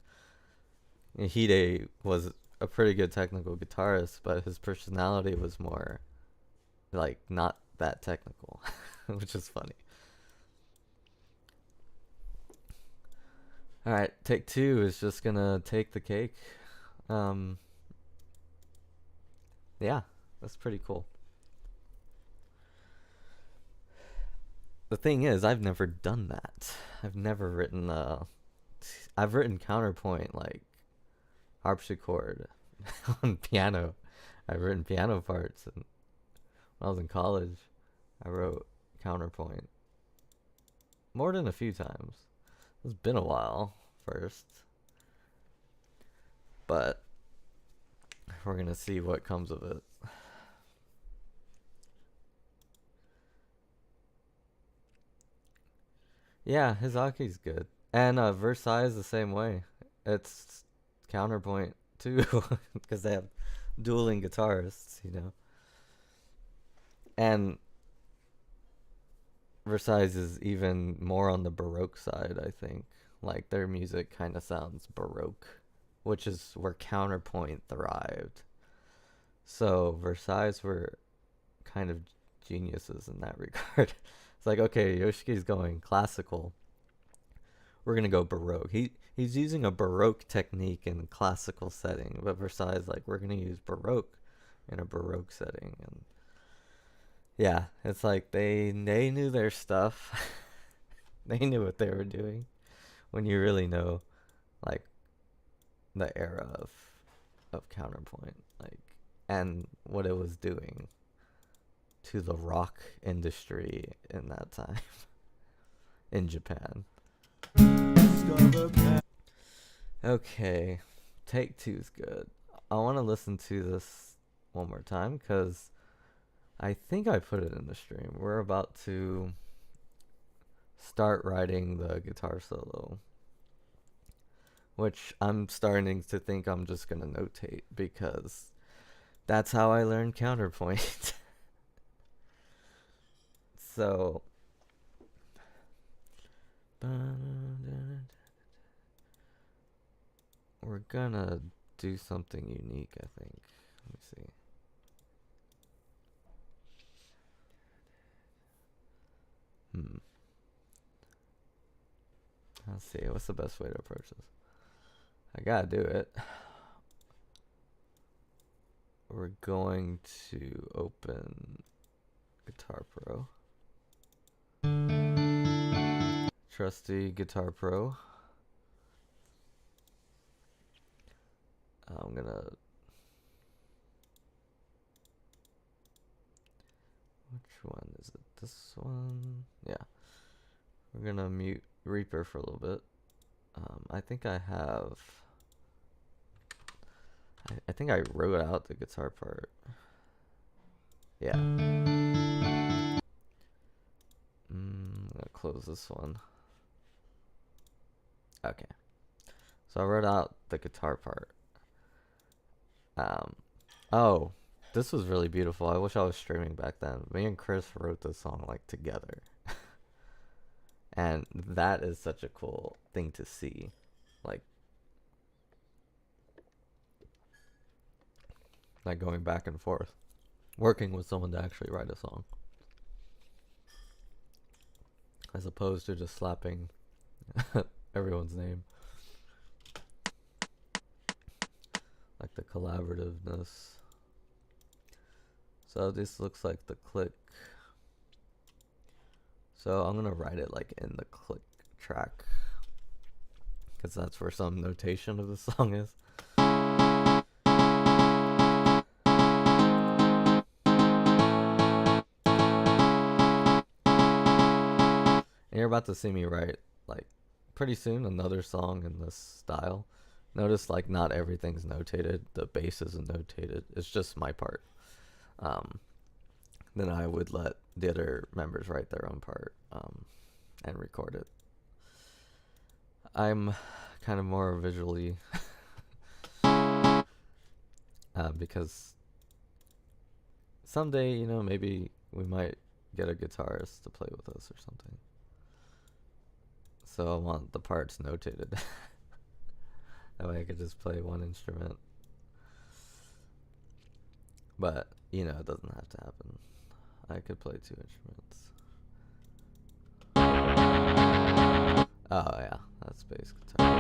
Hide was a pretty good technical guitarist, but his personality was more like not that technical, which is funny. All right, take two is just gonna take the cake. Um, yeah, that's pretty cool. The thing is, I've never done that. I've never written I've written counterpoint like harpsichord on piano. I've written piano parts, and when I was in college, I wrote counterpoint more than a few times. It's been a while first, but we're gonna see what comes of it. Yeah, Hizaki's good. And Versailles the same way. It's counterpoint too, because they have dueling guitarists. And Versailles is even more on the Baroque side, I think. Like their music kind of sounds Baroque, which is where counterpoint thrived. So Versailles were kind of geniuses in that regard. It's like, okay, Yoshiki's going classical. We're gonna go Baroque. He's using a Baroque technique in a classical setting, but Versailles like we're gonna use Baroque in a Baroque setting, and yeah, it's like they knew their stuff. They knew what they were doing. When you really know, like the era of counterpoint, like and what it was doing to the rock industry in that time in Japan. Okay, take two's good. I want to listen to this one more time because I think I put it in the stream. We're about to start writing the guitar solo, which I'm starting to think I'm just going to notate because that's how I learned counterpoint. So, we're gonna do something unique, I think. Let me see. Let's see. What's the best way to approach this? I gotta do it. We're going to open Guitar Pro. Trusty Guitar Pro. I'm gonna... Which one is it? This one? Yeah. We're gonna mute Reaper for a little bit. I think I have... I think I wrote out the guitar part. Yeah. I'm gonna close this one. Okay. So I wrote out the guitar part. Oh, this was really beautiful. I wish I was streaming back then. Me and Chris wrote this song like together. And that is such a cool thing to see. Like going back and forth. Working with someone to actually write a song. As opposed to just slapping everyone's name. Like the collaborativeness. So this looks like the click. So I'm gonna write it like in the click track, because that's where some notation of the song is. And you're about to see me write like pretty soon another song in this style. Notice like not everything's notated. The bass isn't notated. It's just my part. Then I would let the other members write their own part and record it. I'm kind of more visually because someday, maybe we might get a guitarist to play with us or something. So I want the parts notated. That way I could just play one instrument. But, it doesn't have to happen. I could play two instruments. Oh yeah, that's bass guitar.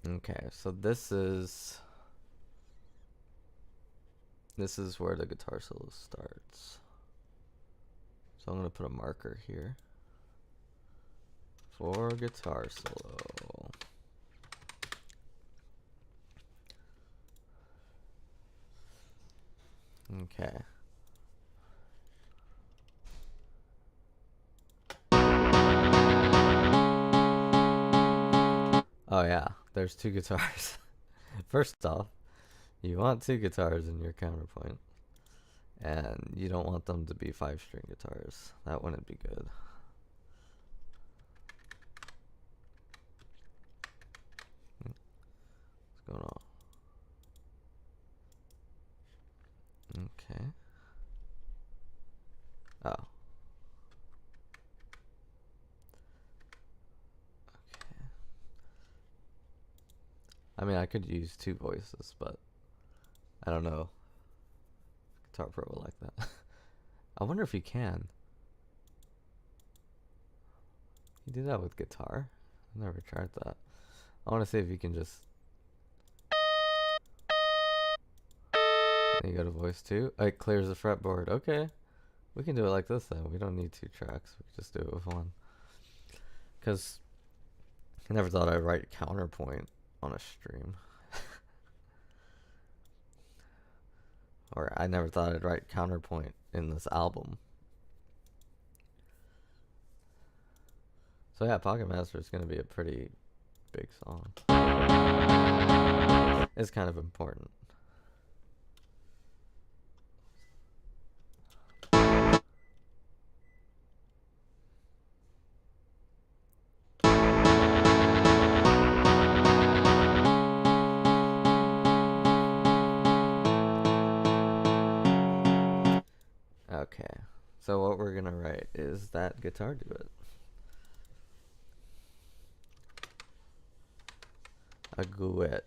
Okay, so this is where the guitar solo starts. So I'm gonna put a marker here for guitar solo. Okay. Oh yeah, there's two guitars. First off, you want two guitars in your counterpoint, and you don't want them to be 5-string guitars. That wouldn't be good. What's going on? Okay. Oh. Okay. I mean, I could use two voices, but I don't know. Guitar Pro will like that. I wonder if you can. You do that with guitar? I've never tried that. I want to see if you can just. And you go to voice 2. It clears the fretboard. Okay. We can do it like this then. We don't need 2 tracks. We can just do it with one. Because I never thought I'd write counterpoint on a stream. Or I never thought I'd write counterpoint in this album. So yeah, Pocket Master is going to be a pretty big song. It's kind of important. Okay, so what we're gonna write is that guitar duet. A duet.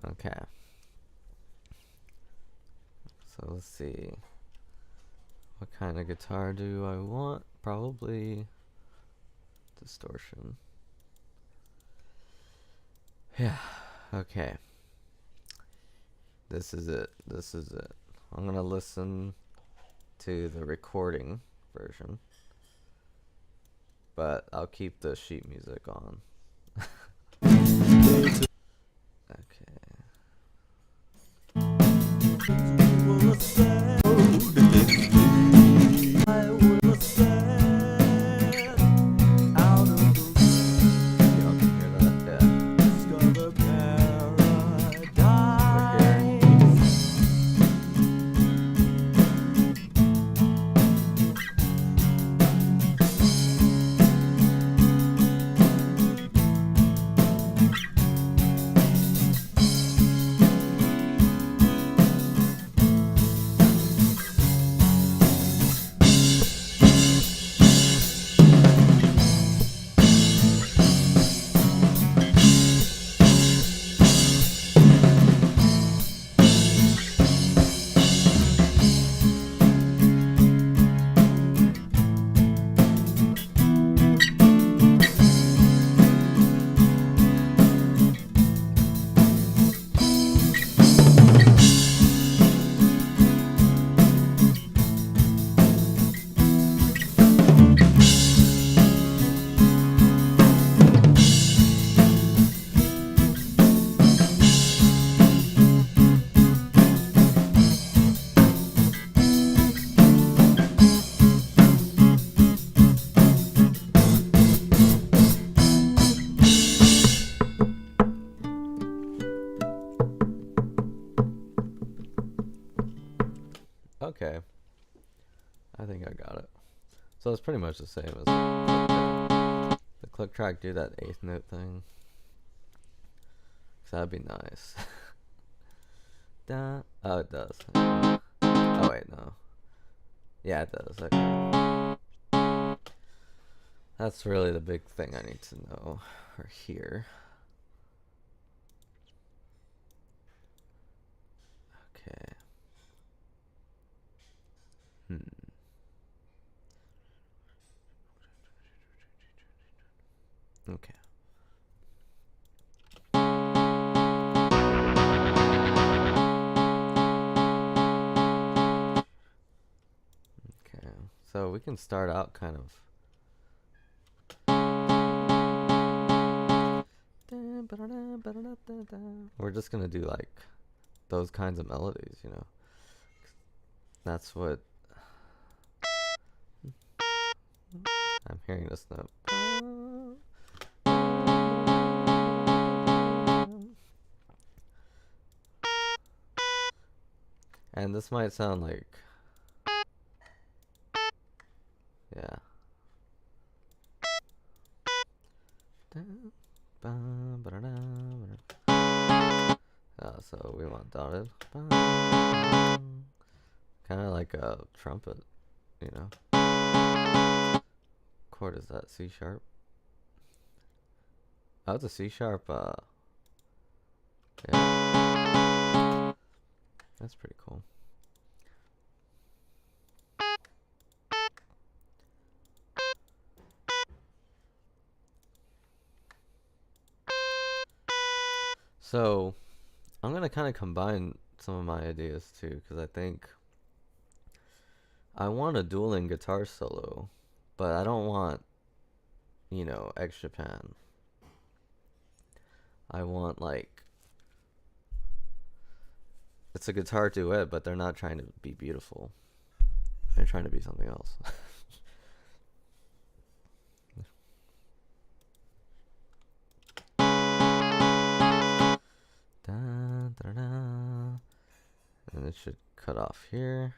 Okay. So let's see. What kind of guitar do I want? Probably distortion. Yeah, okay. This is it. This is it. I'm gonna listen to the recording version, but I'll keep the sheet music on. Okay. Y'all can hear that? Okay. I think I got it. So it's pretty much the same as the click track. Do that 8th note thing. that'd be nice. Oh, it does. Oh, wait, no. Yeah, it does. Okay. That's really the big thing I need to know. Or here. Okay. Okay. Okay. So we can start out kind of. We're just gonna do like those kinds of melodies, you know. That's what I'm hearing this note. And this might sound like, yeah. So we want dotted. Kind of like a trumpet, you know. Chord is that? C sharp? Oh, it's a C sharp. Yeah. That's pretty cool. So, I'm gonna kind of combine some of my ideas too, because I think I want a dueling guitar solo, but I don't want, you know, extra pan. I want like, it's a guitar duet, but they're not trying to be beautiful. They're trying to be something else. Da, da, da. And it should cut off here.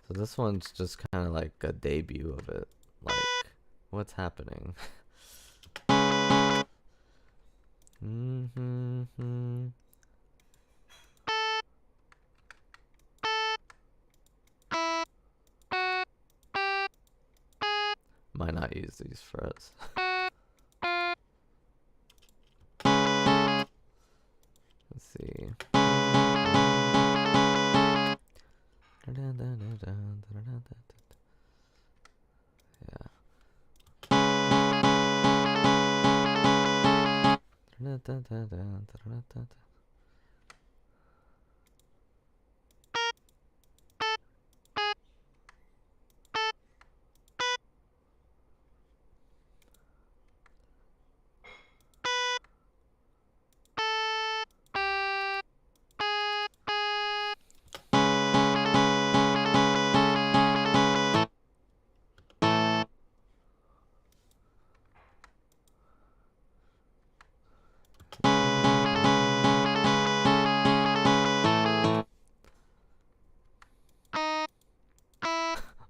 So this one's just kind of like a debut of it. Like, what's happening? Might not use these frets. Let's see. Yeah.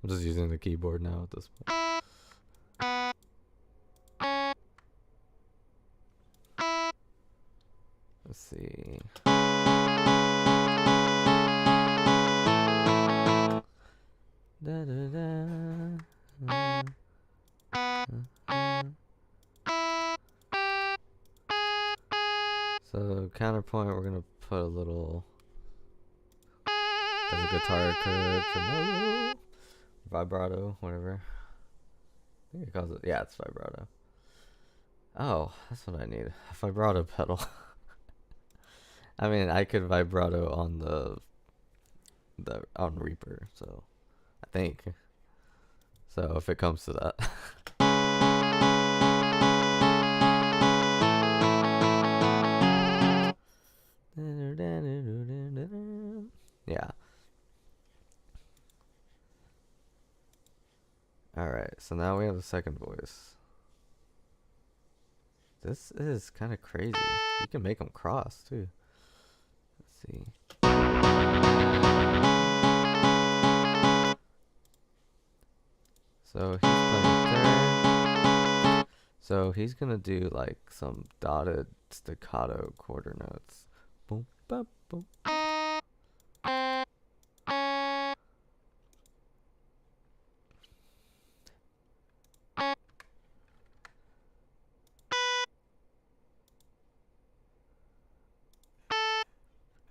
I'm just using the keyboard now at this point. Let's see. Da, da, da. So counterpoint, we're gonna put a little. There's a guitar tremolo, vibrato, whatever. I think it calls it. Yeah, it's vibrato. Oh, that's what I need. A vibrato pedal. I mean, I could vibrato on on Reaper, so I think. So if it comes to that. Yeah. Alright, so now we have the second voice. This is kind of crazy. You can make them cross too. Let's see. So he's playing third. So he's gonna do like some dotted staccato quarter notes. Boom, bop, boom.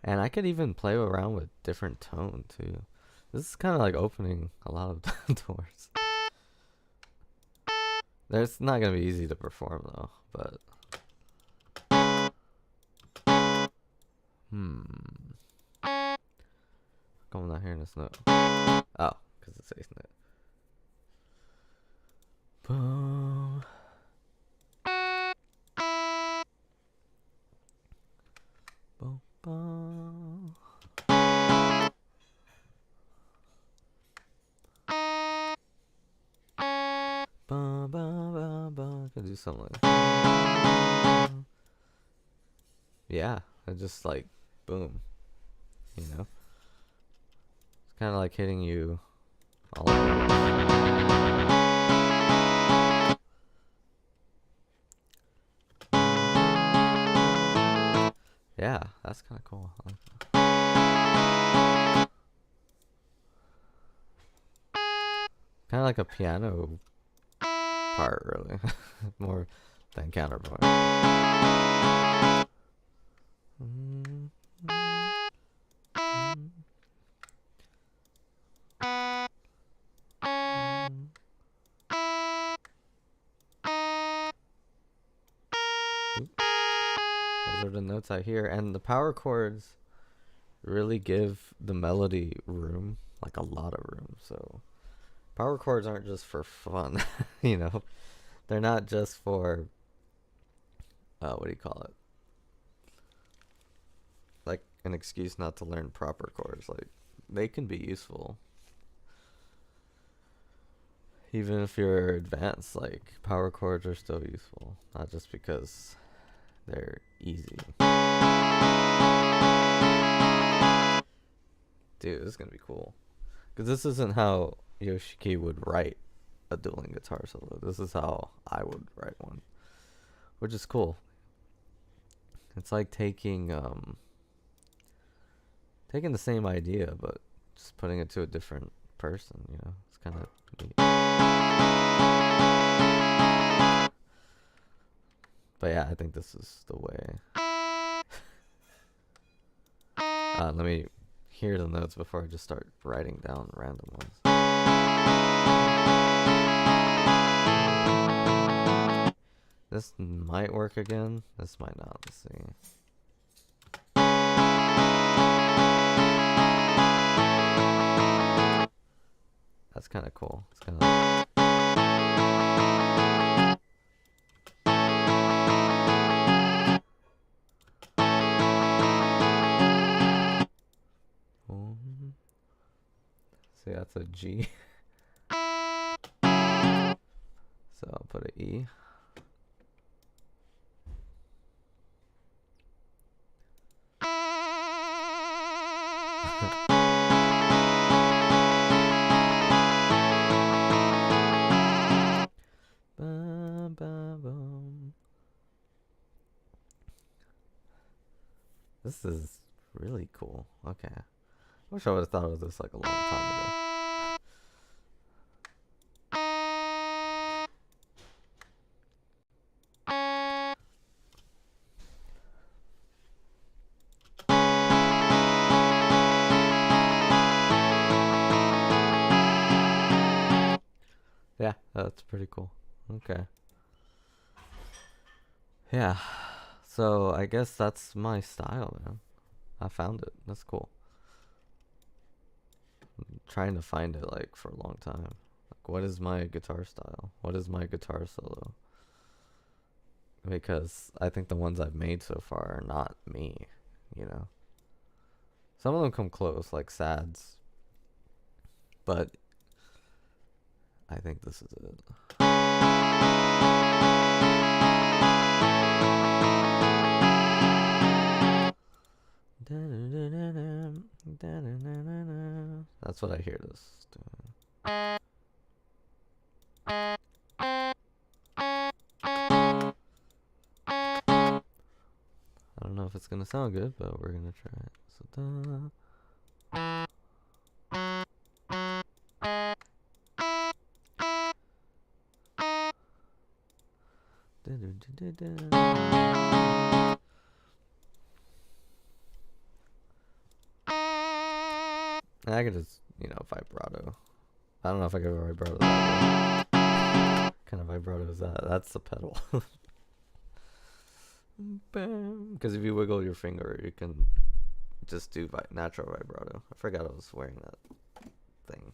And I could even play around with different tone too. This is kind of like opening a lot of doors. It's not gonna be easy to perform though, but how come I'm not hearing this note? Oh, because it's eighth note. Boom. Boom, boom. Ba, ba, ba, ba. Could do something like that. Yeah, it just like boom, you know. It's kind of like hitting you all over. Yeah, that's kind of cool. I like that. Kind of like a piano part, really, more than counterpoint. Those are the notes I hear, and the power chords really give the melody room, like a lot of room. So power chords aren't just for fun, you know. They're not just for what do you call it? Like an excuse not to learn proper chords. Like they can be useful. Even if you're advanced, like power chords are still useful, not just because they're easy. Dude, this is gonna be cool. Because this isn't how Yoshiki would write a dueling guitar solo. This is how I would write one, which is cool. It's like taking the same idea but just putting it to a different person. You know, it's kind of neat. But yeah, I think this is the way. Let me hear the notes before I just start writing down random ones. This might work again. This might not. Let's see. That's kind of cool. It's kind of like see, that's a G. So I'll put an E. This is really cool. Okay. I wish I would have thought of this like a long time ago. Yeah, that's pretty cool. Okay. Yeah. So I guess that's my style, man. I found it. That's cool. I'm trying to find it like for a long time. Like, what is my guitar style? What is my guitar solo? Because I think the ones I've made so far are not me, you know. Some of them come close, like Sads. But I think this is it. That's what I hear this doing. know if it's gonna sound good, but we're gonna try it. So da. I could just, vibrato. I don't know if I could vibrato that good. What kind of vibrato is that? That's the pedal. Because if you wiggle your finger, you can just do natural vibrato. I forgot I was wearing that thing.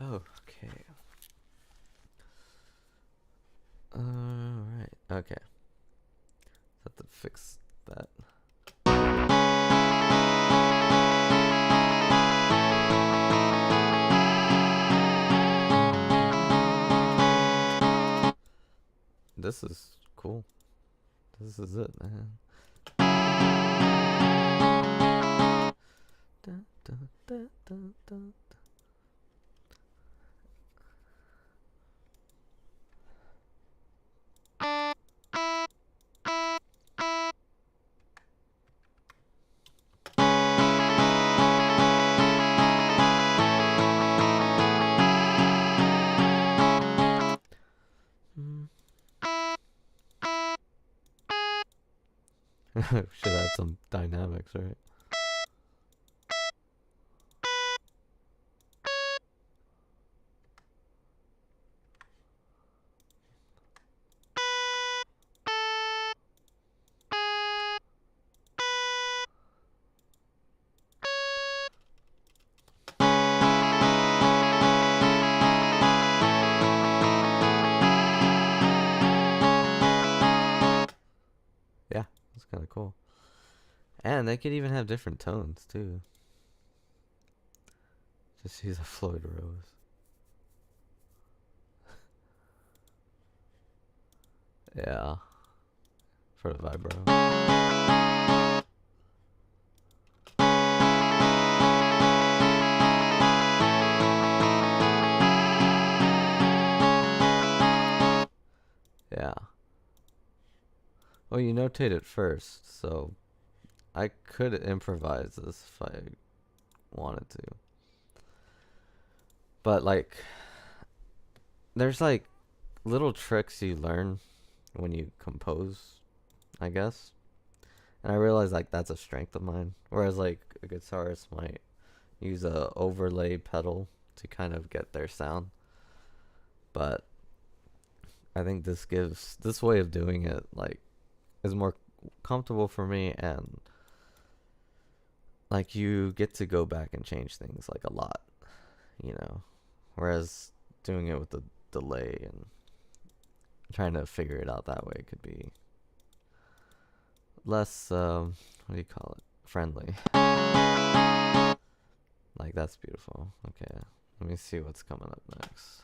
Oh, okay. Alright, okay. Have to fix that. This is cool. This is it, man. Dun, dun, dun, dun, dun. Should add some dynamics, right? Yeah, that's kind of cool. And they could even have different tones too. Just use a Floyd Rose. Yeah, for the vibro. Yeah. Well, you notate it first, so I could improvise this if I wanted to. But there's little tricks you learn when you compose, I guess. And I realize that's a strength of mine. Whereas a guitarist might use a overlay pedal to kind of get their sound. But I think this way of doing it is more comfortable for me, and you get to go back and change things a lot, whereas doing it with the delay and trying to figure it out that way could be less what do you call it, friendly. That's beautiful. Okay, let me see what's coming up next.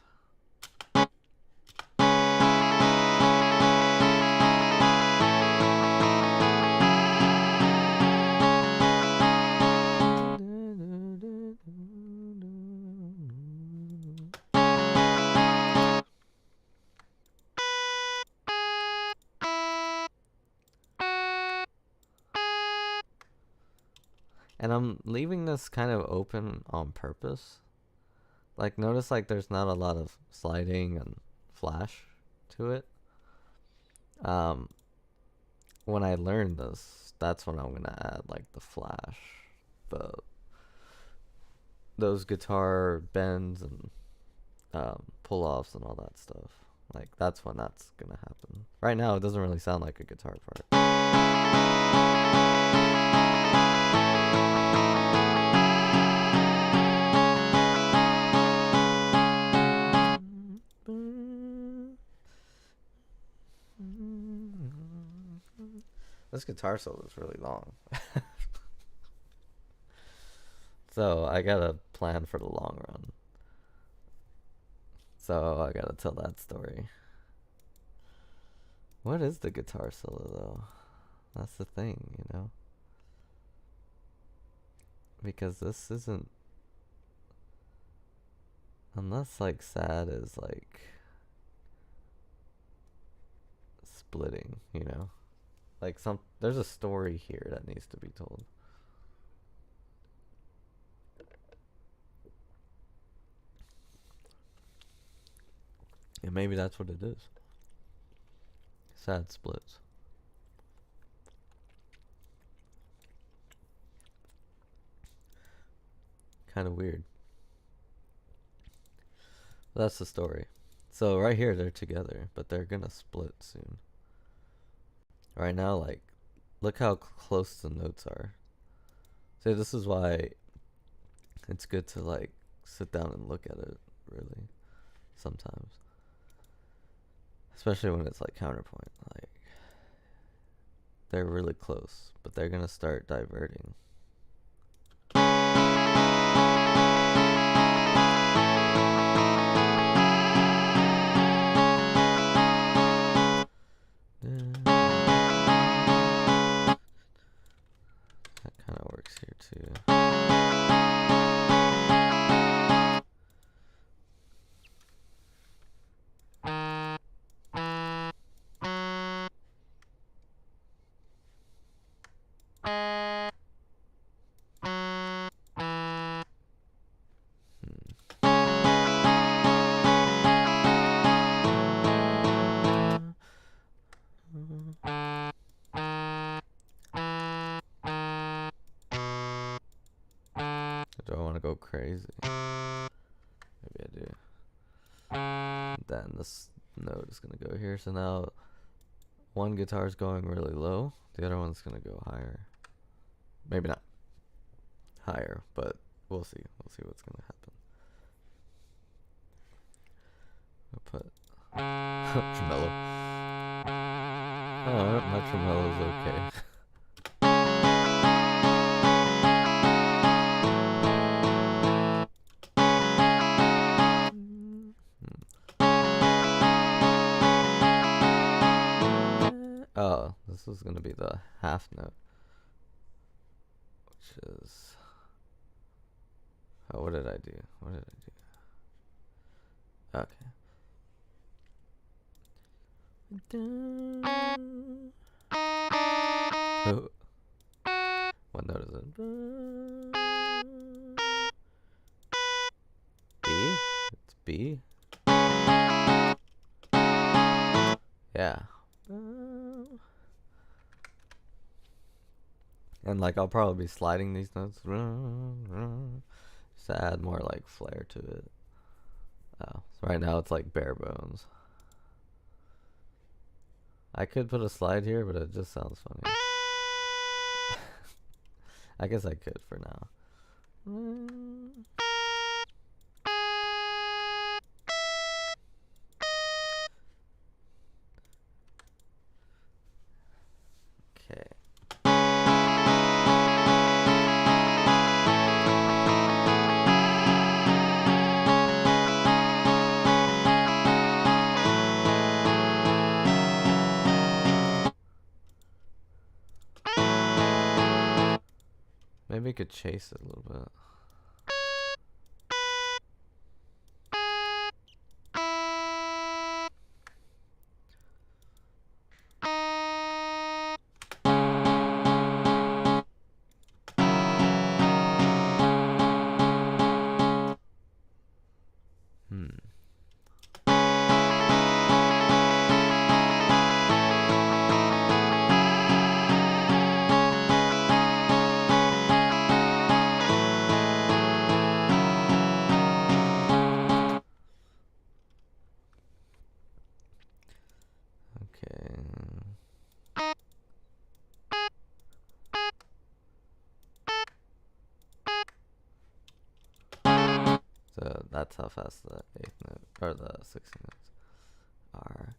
And I'm leaving this kind of open on purpose. Notice there's not a lot of sliding and flash to it. When I learn this, that's when I'm gonna add the flash, those guitar bends and pull offs and all that stuff. That's when that's gonna happen. Right now, it doesn't really sound like a guitar part. This guitar solo is really long. So I gotta plan for the long run. So I gotta tell that story. What is the guitar solo though? That's the thing, Because this isn't, unless sad is splitting, you know? Like there's a story here that needs to be told. And maybe that's what it is. Sad splits. Kind of weird. That's the story. So right here they're together, but they're gonna split soon. Right now, like, look how close the notes are. See, this is why it's good to like sit down and look at it really sometimes. Especially when it's like counterpoint. Like they're really close, but they're gonna start diverting. That kind of works here too. Do I want to go crazy? Maybe I do. And then this note is gonna go here. So now one guitar is going really low. The other one's gonna go higher. Maybe not higher, but we'll see. We'll see what's gonna happen. I'll put tremolo. Oh, my tremolo's okay. Oh, this is gonna be the half note, which is, oh, what did I do? What did I do? Okay. Oh. What note is it? B? It's B? Yeah. And like I'll probably be sliding these notes just to add more like flair to it. Oh, so right now it's like bare bones. I could put a slide here, but it just sounds funny. I guess I could for now. Okay. Maybe I could chase it a little bit. So that's how fast the 8th note, or the 16th notes are.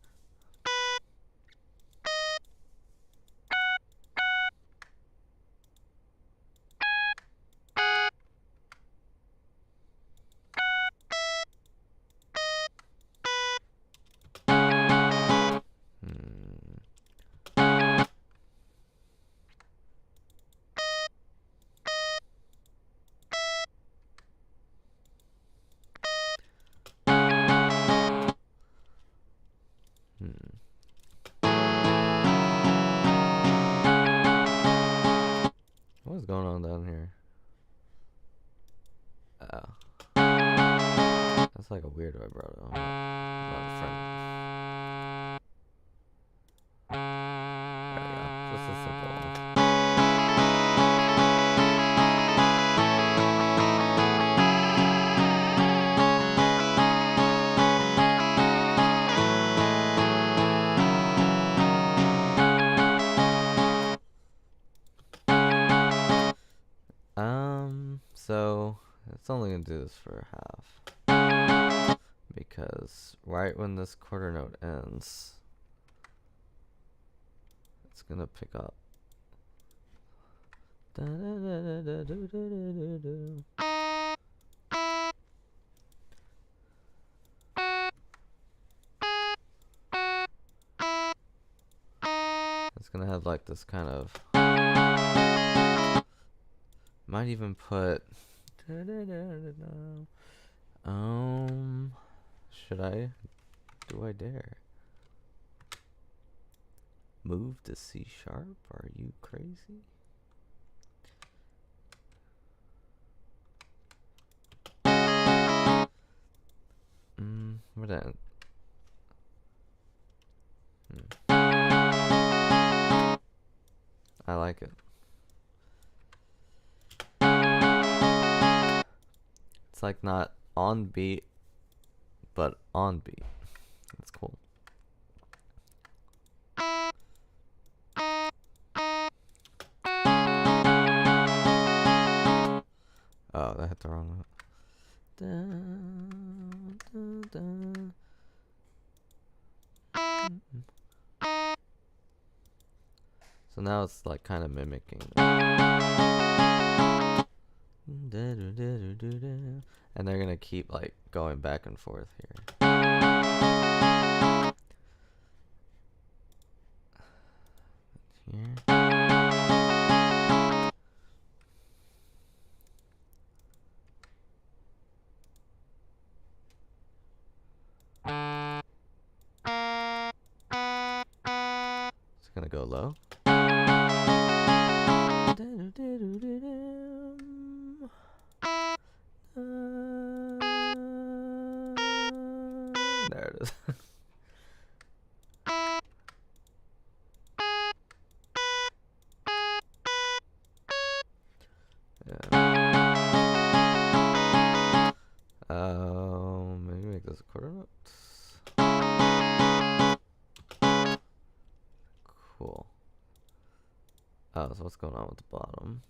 going on down here? That's like a weird vibrato. I'm not a friend. There we go. Just a simple one. So it's only gonna do this for half because right when this quarter note ends, it's gonna pick up. It's gonna have like this kind of. Might even put. Should I? Do I dare? Move to C sharp? Are you crazy? What that? I like it. It's like not on beat, but on beat. That's cool. Oh, that hit the wrong note. So now it's like kind of mimicking. And they're gonna keep like going back and forth here. Here. It's gonna go low. There it is. Maybe make this a quarter note. Cool. Oh, so what's going on with the bottom?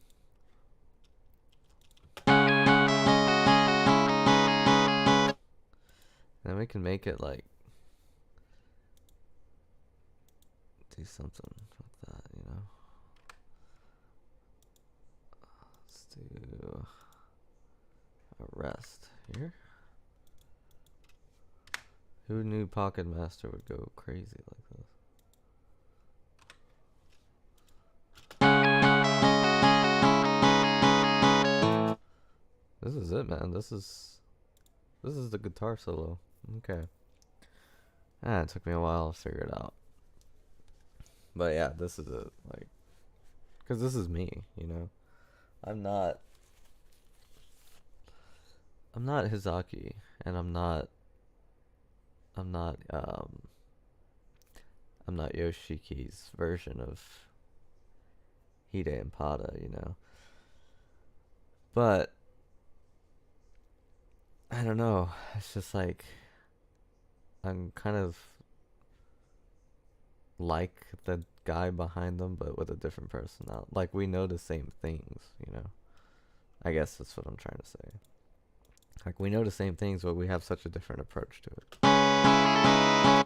Then we can make it like do something with that, you know. Let's do a rest here. Who knew Pocket Master would go crazy like this? This is it, man. This is the guitar solo. Okay. It took me a while to figure it out. But yeah, this is it. Like, because this is me, you know. I'm not Hizaki, and I'm not Yoshiki's version of Hide and Pada, you know. But I don't know. It's just like I'm kind of like the guy behind them, but with a different personality. Like we know the same things, you know. I guess that's what I'm trying to say. Like we know the same things, but we have such a different approach to it.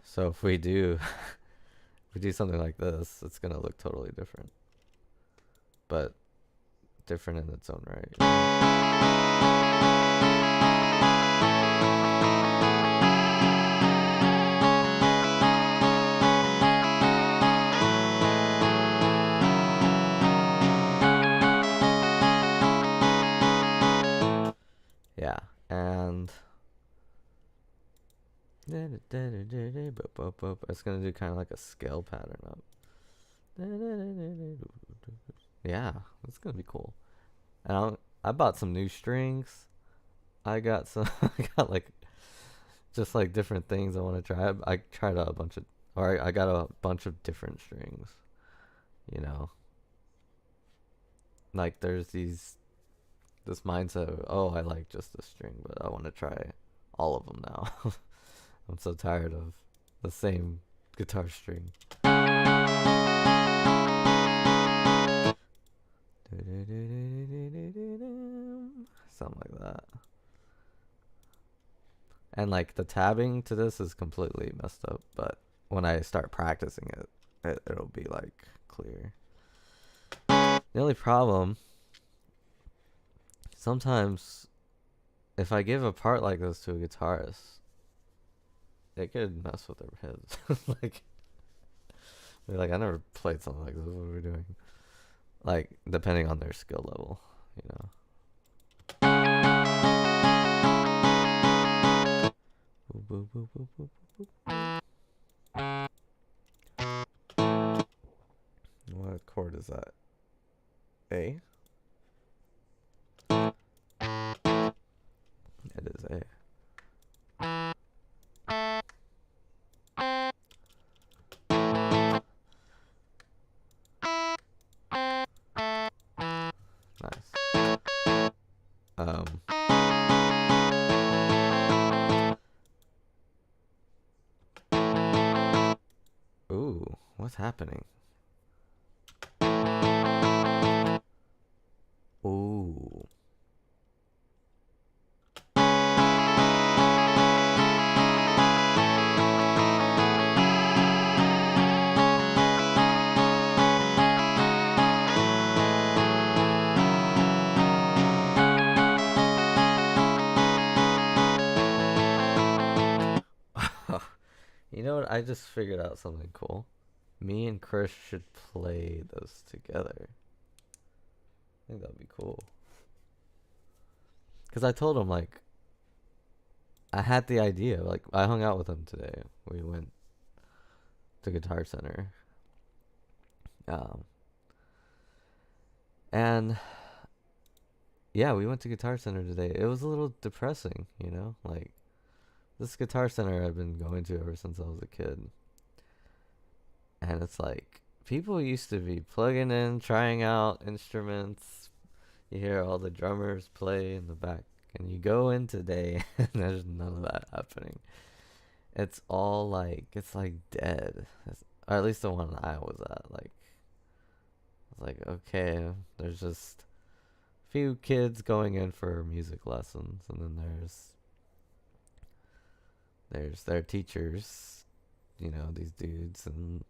So if we do something like this, it's gonna look totally different. But different in its own right. You know? Yeah, and it's gonna do kind of like a scale pattern up. Yeah, it's gonna be cool. And I bought some new strings. I got some. I got like just like different things I want to try. I tried out a bunch of, or I got a bunch of different strings. You know, like there's this mindset of, oh, I like just this string, but I want to try all of them now. I'm so tired of the same guitar string. Something like that. And like the tabbing to this is completely messed up, but when I start practicing it'll be like clear. The only problem, sometimes if I give a part like this to a guitarist, they could mess with their heads. Like, they're like, I never played something like this. What are we doing? Like, depending on their skill level, you know. Boop, boop, boop, boop, boop, boop. What chord is that? A? It is A. Nice. Ooh, what's happening? Ooh. You know what? I just figured out something cool. Me and Chris should play this together. I think that'd be cool. Because I told him, like, I had the idea. Like, I hung out with him today. We went to Guitar Center. And, yeah, we went to Guitar Center today. It was a little depressing, you know? Like, this Guitar Center I've been going to ever since I was a kid. And it's like, people used to be plugging in, trying out instruments. You hear all the drummers play in the back. And you go in today, and there's none of that happening. It's all like, it's like dead. Or at least the one I was at. Like, it's like, okay, there's just a few kids going in for music lessons. And then there's their teachers, you know, these dudes, and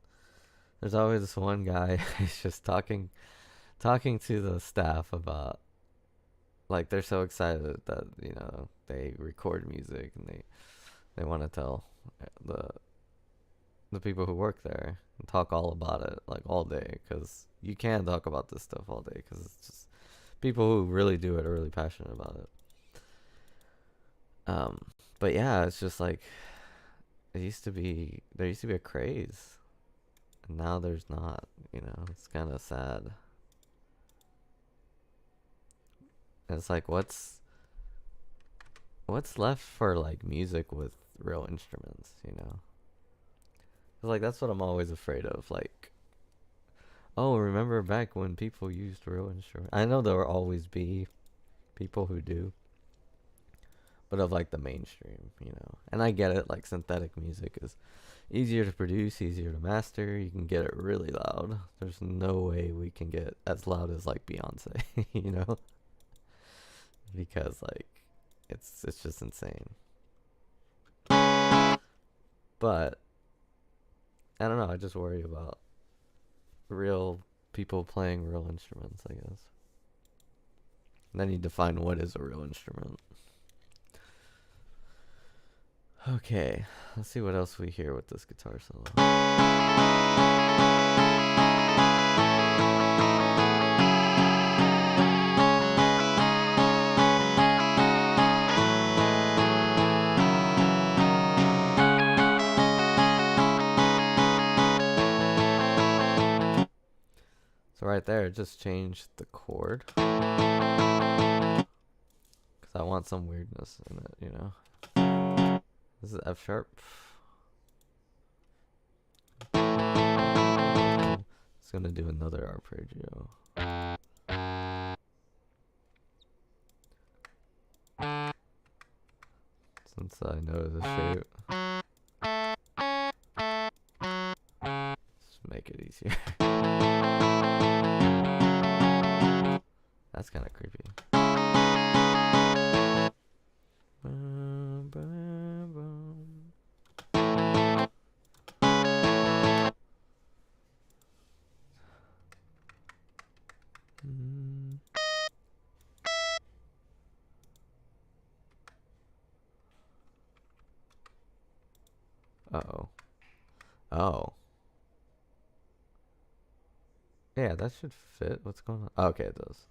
there's always this one guy who's just talking to the staff about, like, they're so excited that, you know, they record music and they want to tell the people who work there and talk all about it, like, all day, because you can talk about this stuff all day, because it's just people who really do it are really passionate about it. But yeah, it's just like, there used to be a craze, and now there's not, you know. It's kind of sad. And it's like, what's left for, like, music with real instruments, you know? 'Cause, like, that's what I'm always afraid of. Like, oh, remember back when people used real instruments? I know there will always be people who do, but of, like, the mainstream, you know. And I get it, like, synthetic music is easier to produce, easier to master. You can get it really loud. There's no way we can get as loud as, like, Beyonce, you know? Because, like, it's just insane. But I don't know, I just worry about real people playing real instruments, I guess. And then you define what is a real instrument. Okay, let's see what else we hear with this guitar solo. So So right there, just change the chord. Because I want some weirdness in it, you know? This is F sharp. It's gonna do another arpeggio. Since I know the shape. Just make it easier. That's kind of creepy. Uh-oh. Oh. Yeah, that should fit. What's going on? Oh, okay, it does.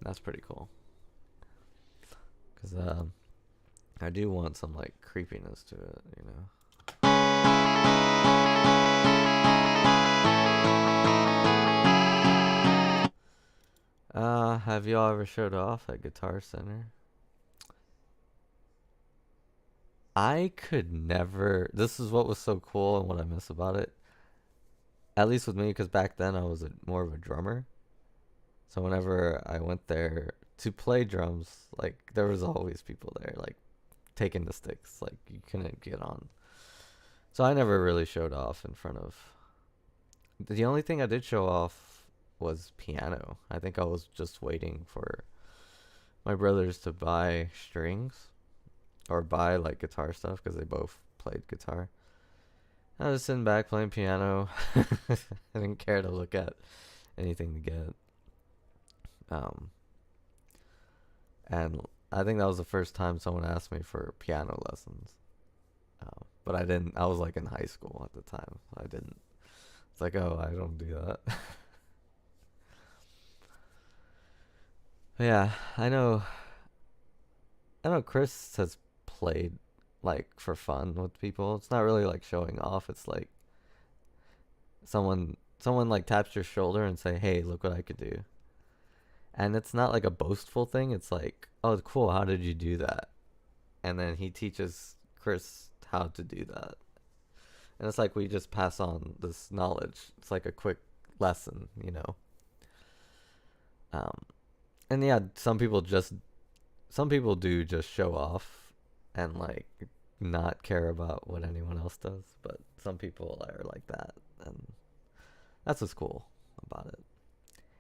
That's pretty cool. Because I do want some, like, creepiness to it, you know? Have y'all ever showed off at Guitar Center? I could never. This is what was so cool and what I miss about it. At least with me, because back then I was more of a drummer. So whenever I went there to play drums, like there was always people there, like taking the sticks. Like you couldn't get on. So I never really showed off in front of. The only thing I did show off was piano. I think I was just waiting for my brothers to buy strings or buy like guitar stuff because they both played guitar. I was sitting back playing piano. I didn't care to look at anything to get. And I think that was the first time someone asked me for piano lessons. But I didn't. I was like in high school at the time. I didn't. It's like, oh, I don't do that. Yeah, I know. I know Chris has played like for fun with people. It's not really like showing off. It's like someone like taps your shoulder and say, "Hey, look what I could do." And it's not like a boastful thing. It's like, "Oh, cool. How did you do that?" And then he teaches Chris how to do that. And it's like we just pass on this knowledge. It's like a quick lesson, you know. Um, and yeah, some people do just show off and like not care about what anyone else does, but some people are like that, and that's what's cool about it.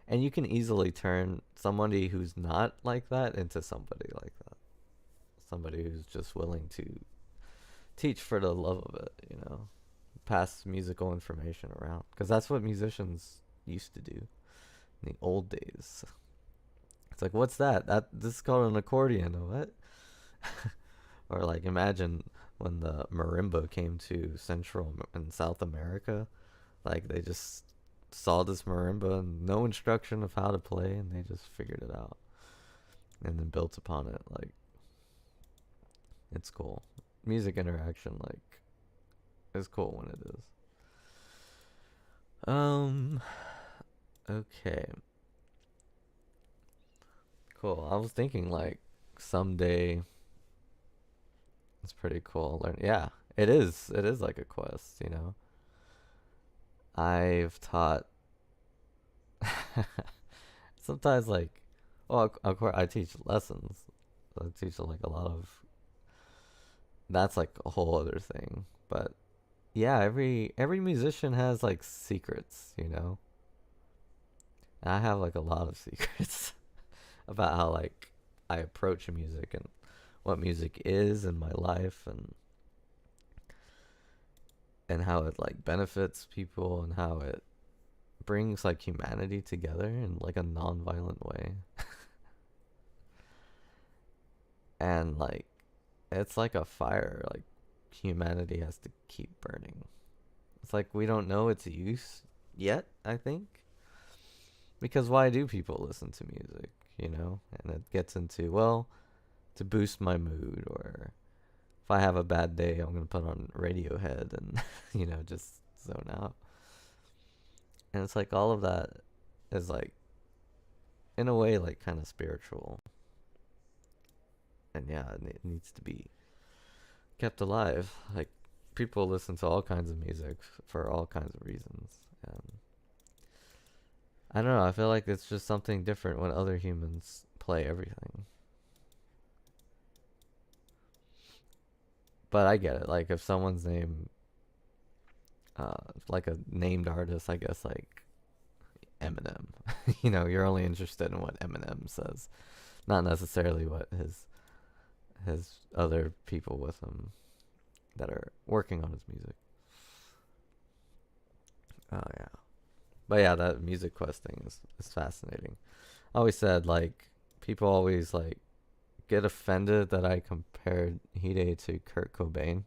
And you can easily turn somebody who's not like that into somebody like that. Somebody who's just willing to teach for the love of it, you know, pass musical information around, because that's what musicians used to do in the old days. It's like, what's that? This is called an accordion. What? Or like, imagine when the marimba came to Central and South America. Like they just saw this marimba and no instruction of how to play, and they just figured it out and then built upon it. Like, it's cool. Music interaction, like, is cool when it is. Okay. Cool. I was thinking like someday it's pretty cool. Learn, yeah, it is. It is like a quest, you know. I've taught sometimes like, well, of course I teach lessons. I teach like a lot of. That's like a whole other thing. But yeah, every musician has like secrets, you know. And I have like a lot of secrets about how like I approach music and what music is in my life, and how it like benefits people and how it brings like humanity together in like a non-violent way. And like it's like a fire, like humanity has to keep burning. It's like we don't know its use yet, I think. Because why do people listen to music, you know? And it gets into, well, to boost my mood, or if I have a bad day, I'm gonna put on Radiohead and just zone out. And it's like all of that is like in a way like kind of spiritual, and yeah, it needs to be kept alive. Like people listen to all kinds of music for all kinds of reasons, and I don't know. I feel like it's just something different when other humans play everything. But I get it. Like if someone's name, like a named artist, I guess like Eminem. You're only interested in what Eminem says, not necessarily what his other people with him that are working on his music. Oh yeah, but yeah, that music quest thing is fascinating. I always said like people always like get offended that I compared Hide to Kurt Cobain.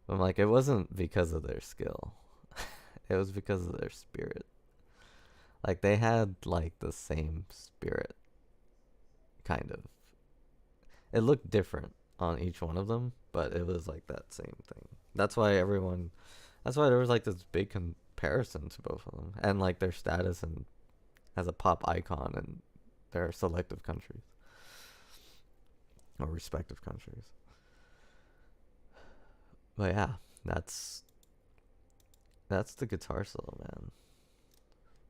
I'm like, it wasn't because of their skill. It was because of their spirit. Like they had like the same spirit, kind of. It looked different on each one of them, but it was like that same thing. That's why everyone. That's why there was like this big comparison to both of them, and like their status and as a pop icon in their selective countries or respective countries. But yeah, that's the guitar solo, man.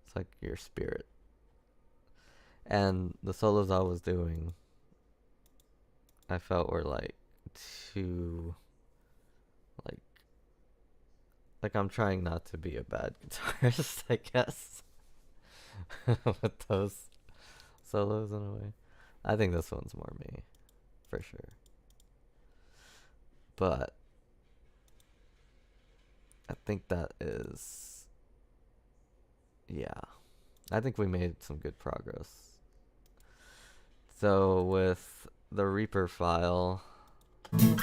It's like your spirit. And the solos I was doing, I felt were like too like I'm trying not to be a bad guitarist, I guess. With those solos in a way. I think this one's more me, for sure. But I think that is, yeah. I think we made some good progress. So with the Reaper file, it's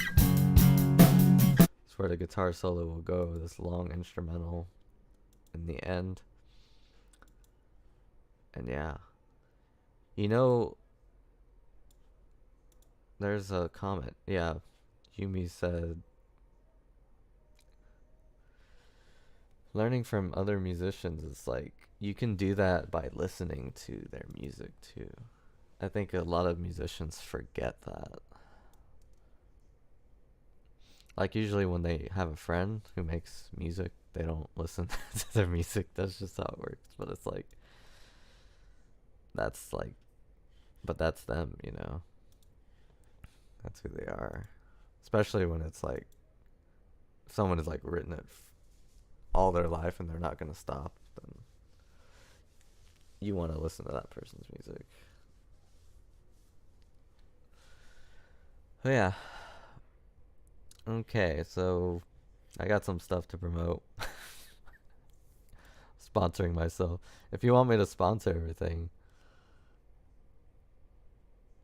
where the guitar solo will go, this long instrumental in the end. And yeah. There's a comment. Yeah. Yumi said, learning from other musicians is like, you can do that by listening to their music too. I think a lot of musicians forget that. Like usually when they have a friend who makes music, they don't listen to their music. That's just how it works. But it's like, that's like, but that's them. That's who they are. Especially when it's like, someone has like written it all their life and they're not going to stop, then you want to listen to that person's music. Oh yeah. Okay, so I got some stuff to promote. Sponsoring myself. If you want me to sponsor everything,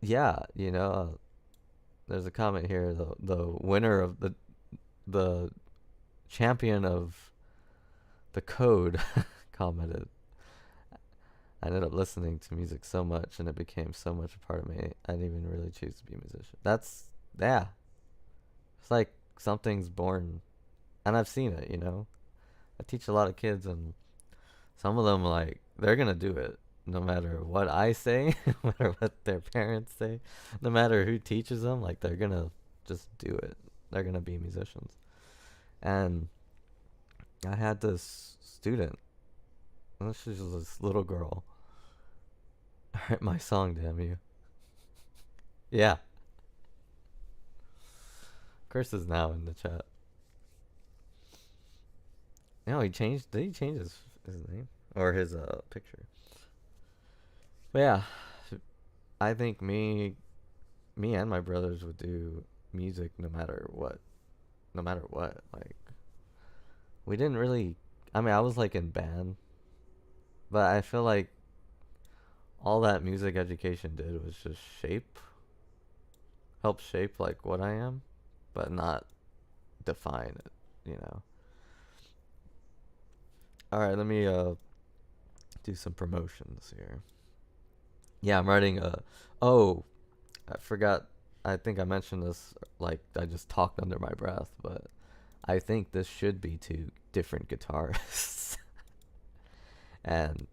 yeah, there's a comment here. The winner of the champion of the code commented. I ended up listening to music so much, and it became so much a part of me. I didn't even really choose to be a musician. Yeah. It's like something's born, and I've seen it. I teach a lot of kids, and some of them like they're gonna do it, no matter what I say, no matter what their parents say, no matter who teaches them. Like they're gonna just do it. They're gonna be musicians. And I had this student. This is this little girl. My song, damn you. Yeah. Chris is now in the chat. No, he changed. Did he change his name or his picture? But yeah, I think me and my brothers would do music no matter what. No matter what. Like we didn't really. I mean, I was like in band, but I feel like all that music education did was just help shape like what I am, but not define it. All right, let me do some promotions here. Yeah, I'm writing oh, I forgot. I think I mentioned this, like, I just talked under my breath, but I think this should be two different guitarists. And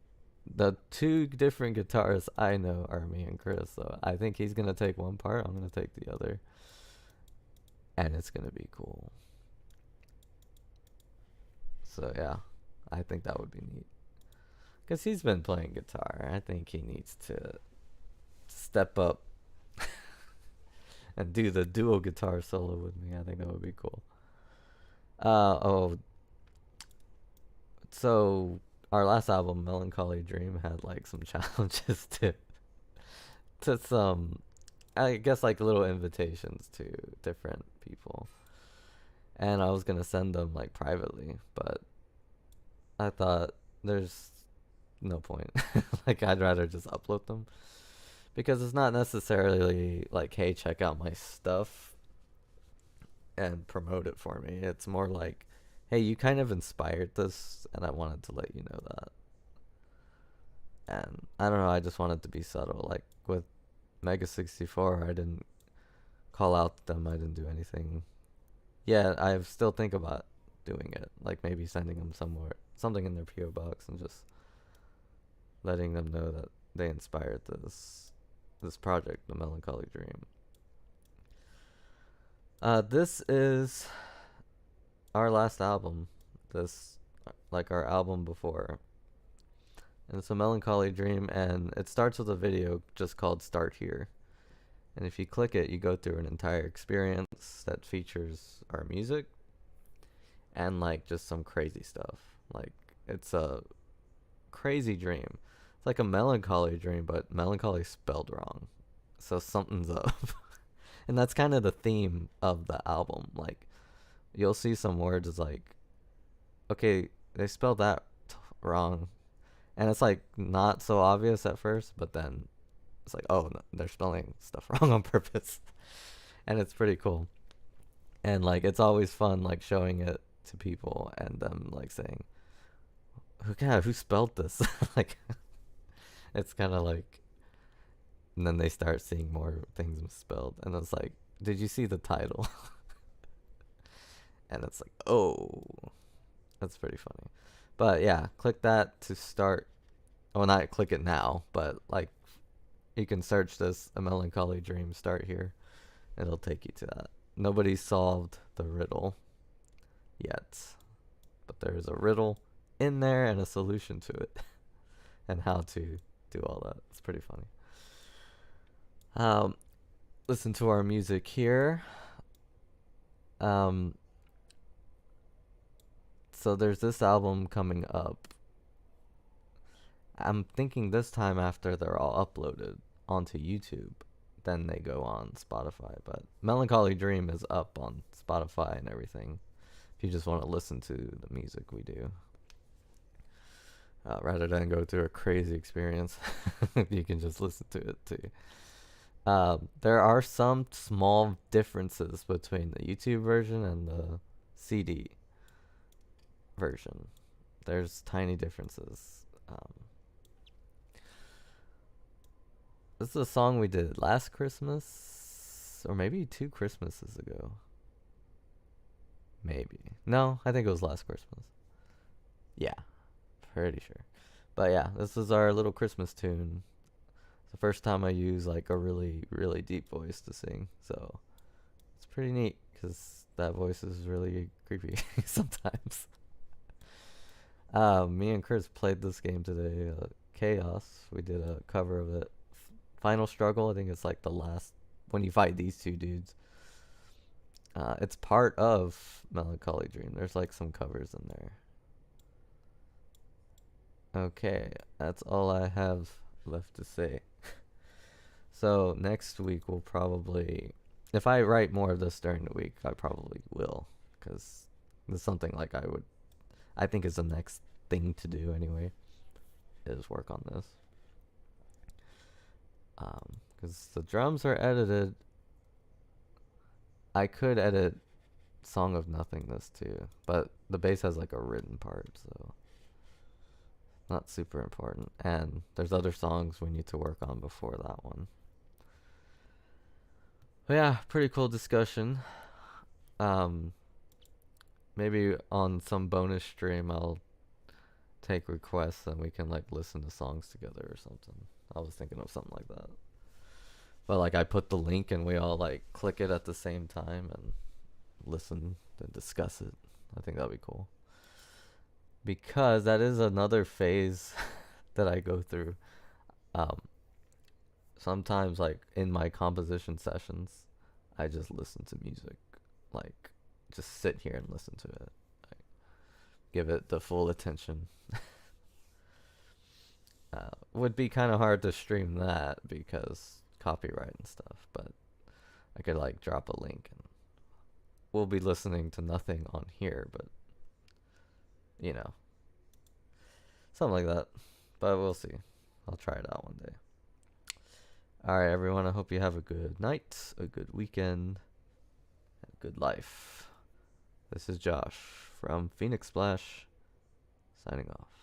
the two different guitarists I know are me and Chris, so I think he's gonna take one part, I'm gonna take the other, and it's gonna be cool. So yeah, I think that would be neat. Because he's been playing guitar. I think he needs to step up and do the dual guitar solo with me. I think that would be cool. Oh, so our last album, Melancholy Dream, had like some challenges to some, I guess, like little invitations to different people, and I was gonna send them like privately, but I thought there's no point. Like, I'd rather just upload them because it's not necessarily like, hey, check out my stuff and promote it for me. It's more like, hey, you kind of inspired this, and I wanted to let you know that. And I don't know, I just wanted to be subtle. Like with Mega 64, I didn't call out them, I didn't do anything. Yeah, I still think about doing it. Like maybe sending them somewhere, something in their PO box, and just letting them know that they inspired this project, The Melancholy Dream. This is our last album. This, like our album before. And it's A Melancholy Dream, and it starts with a video just called Start Here. And if you click it, you go through an entire experience that features our music and like just some crazy stuff. Like, it's a crazy dream. It's like a melancholy dream, but melancholy spelled wrong. So something's up. And that's kind of the theme of the album. Like, you'll see some words like, okay, they spelled that wrong. And it's like not so obvious at first, but then it's like, oh, no, they're spelling stuff wrong on purpose. And it's pretty cool. And like, it's always fun like showing it to people and them like saying, God, who spelled this? Like, it's kind of like, and then they start seeing more things misspelled, and it's like, did you see the title? And it's like, oh, that's pretty funny. But yeah, click that to start. Well, not click it now, but like, you can search this A Melancholy Dream Start Here. It'll take you to that. Nobody solved the riddle yet, but there is a riddle in there and a solution to it, and how to do all that. It's pretty funny. Listen to our music here. So there's this album coming up. I'm thinking this time after they're all uploaded onto YouTube, then they go on Spotify. But Melancholy Dream is up on Spotify and everything, if you just want to listen to the music we do. Rather than go through a crazy experience, you can just listen to it too. There are some small differences between the YouTube version and the CD version. There's tiny differences. This is a song we did last Christmas, or maybe 2 Christmases ago. Maybe. No, I think it was last Christmas. Yeah, pretty sure. But yeah, this is our little Christmas tune. It's the first time I use like a really, really deep voice to sing, so it's pretty neat because that voice is really creepy sometimes. Me and Chris played this game today, Chaos. We did a cover of it. Final Struggle, I think it's like the last, when you fight these two dudes. It's part of Melancholy Dream. There's like some covers in there. Okay, that's all I have left to say. So next week we'll probably, if I write more of this during the week, I probably will, because it's something like I think is the next thing to do anyway, is work on this. Because the drums are edited. I could edit Song of Nothingness too, but the bass has like a written part, so not super important. And there's other songs we need to work on before that one. But yeah, pretty cool discussion. Um, maybe on some bonus stream I'll take requests and we can like listen to songs together or something. I was thinking of something like that. But like I put the link and we all like click it at the same time and listen and discuss it. I think that'd be cool. Because that is another phase that I go through. Um, Sometimes like in my composition sessions, I just listen to music. Like just sit here and listen to it. Like, give it the full attention. Would be kind of hard to stream that because copyright and stuff, but I could like drop a link and we'll be listening to nothing on here, but you know, something like that. But we'll see. I'll try it out one day. All right, everyone. I hope you have a good night, a good weekend, and a good life. This is Josh from Phoenix Splash, signing off.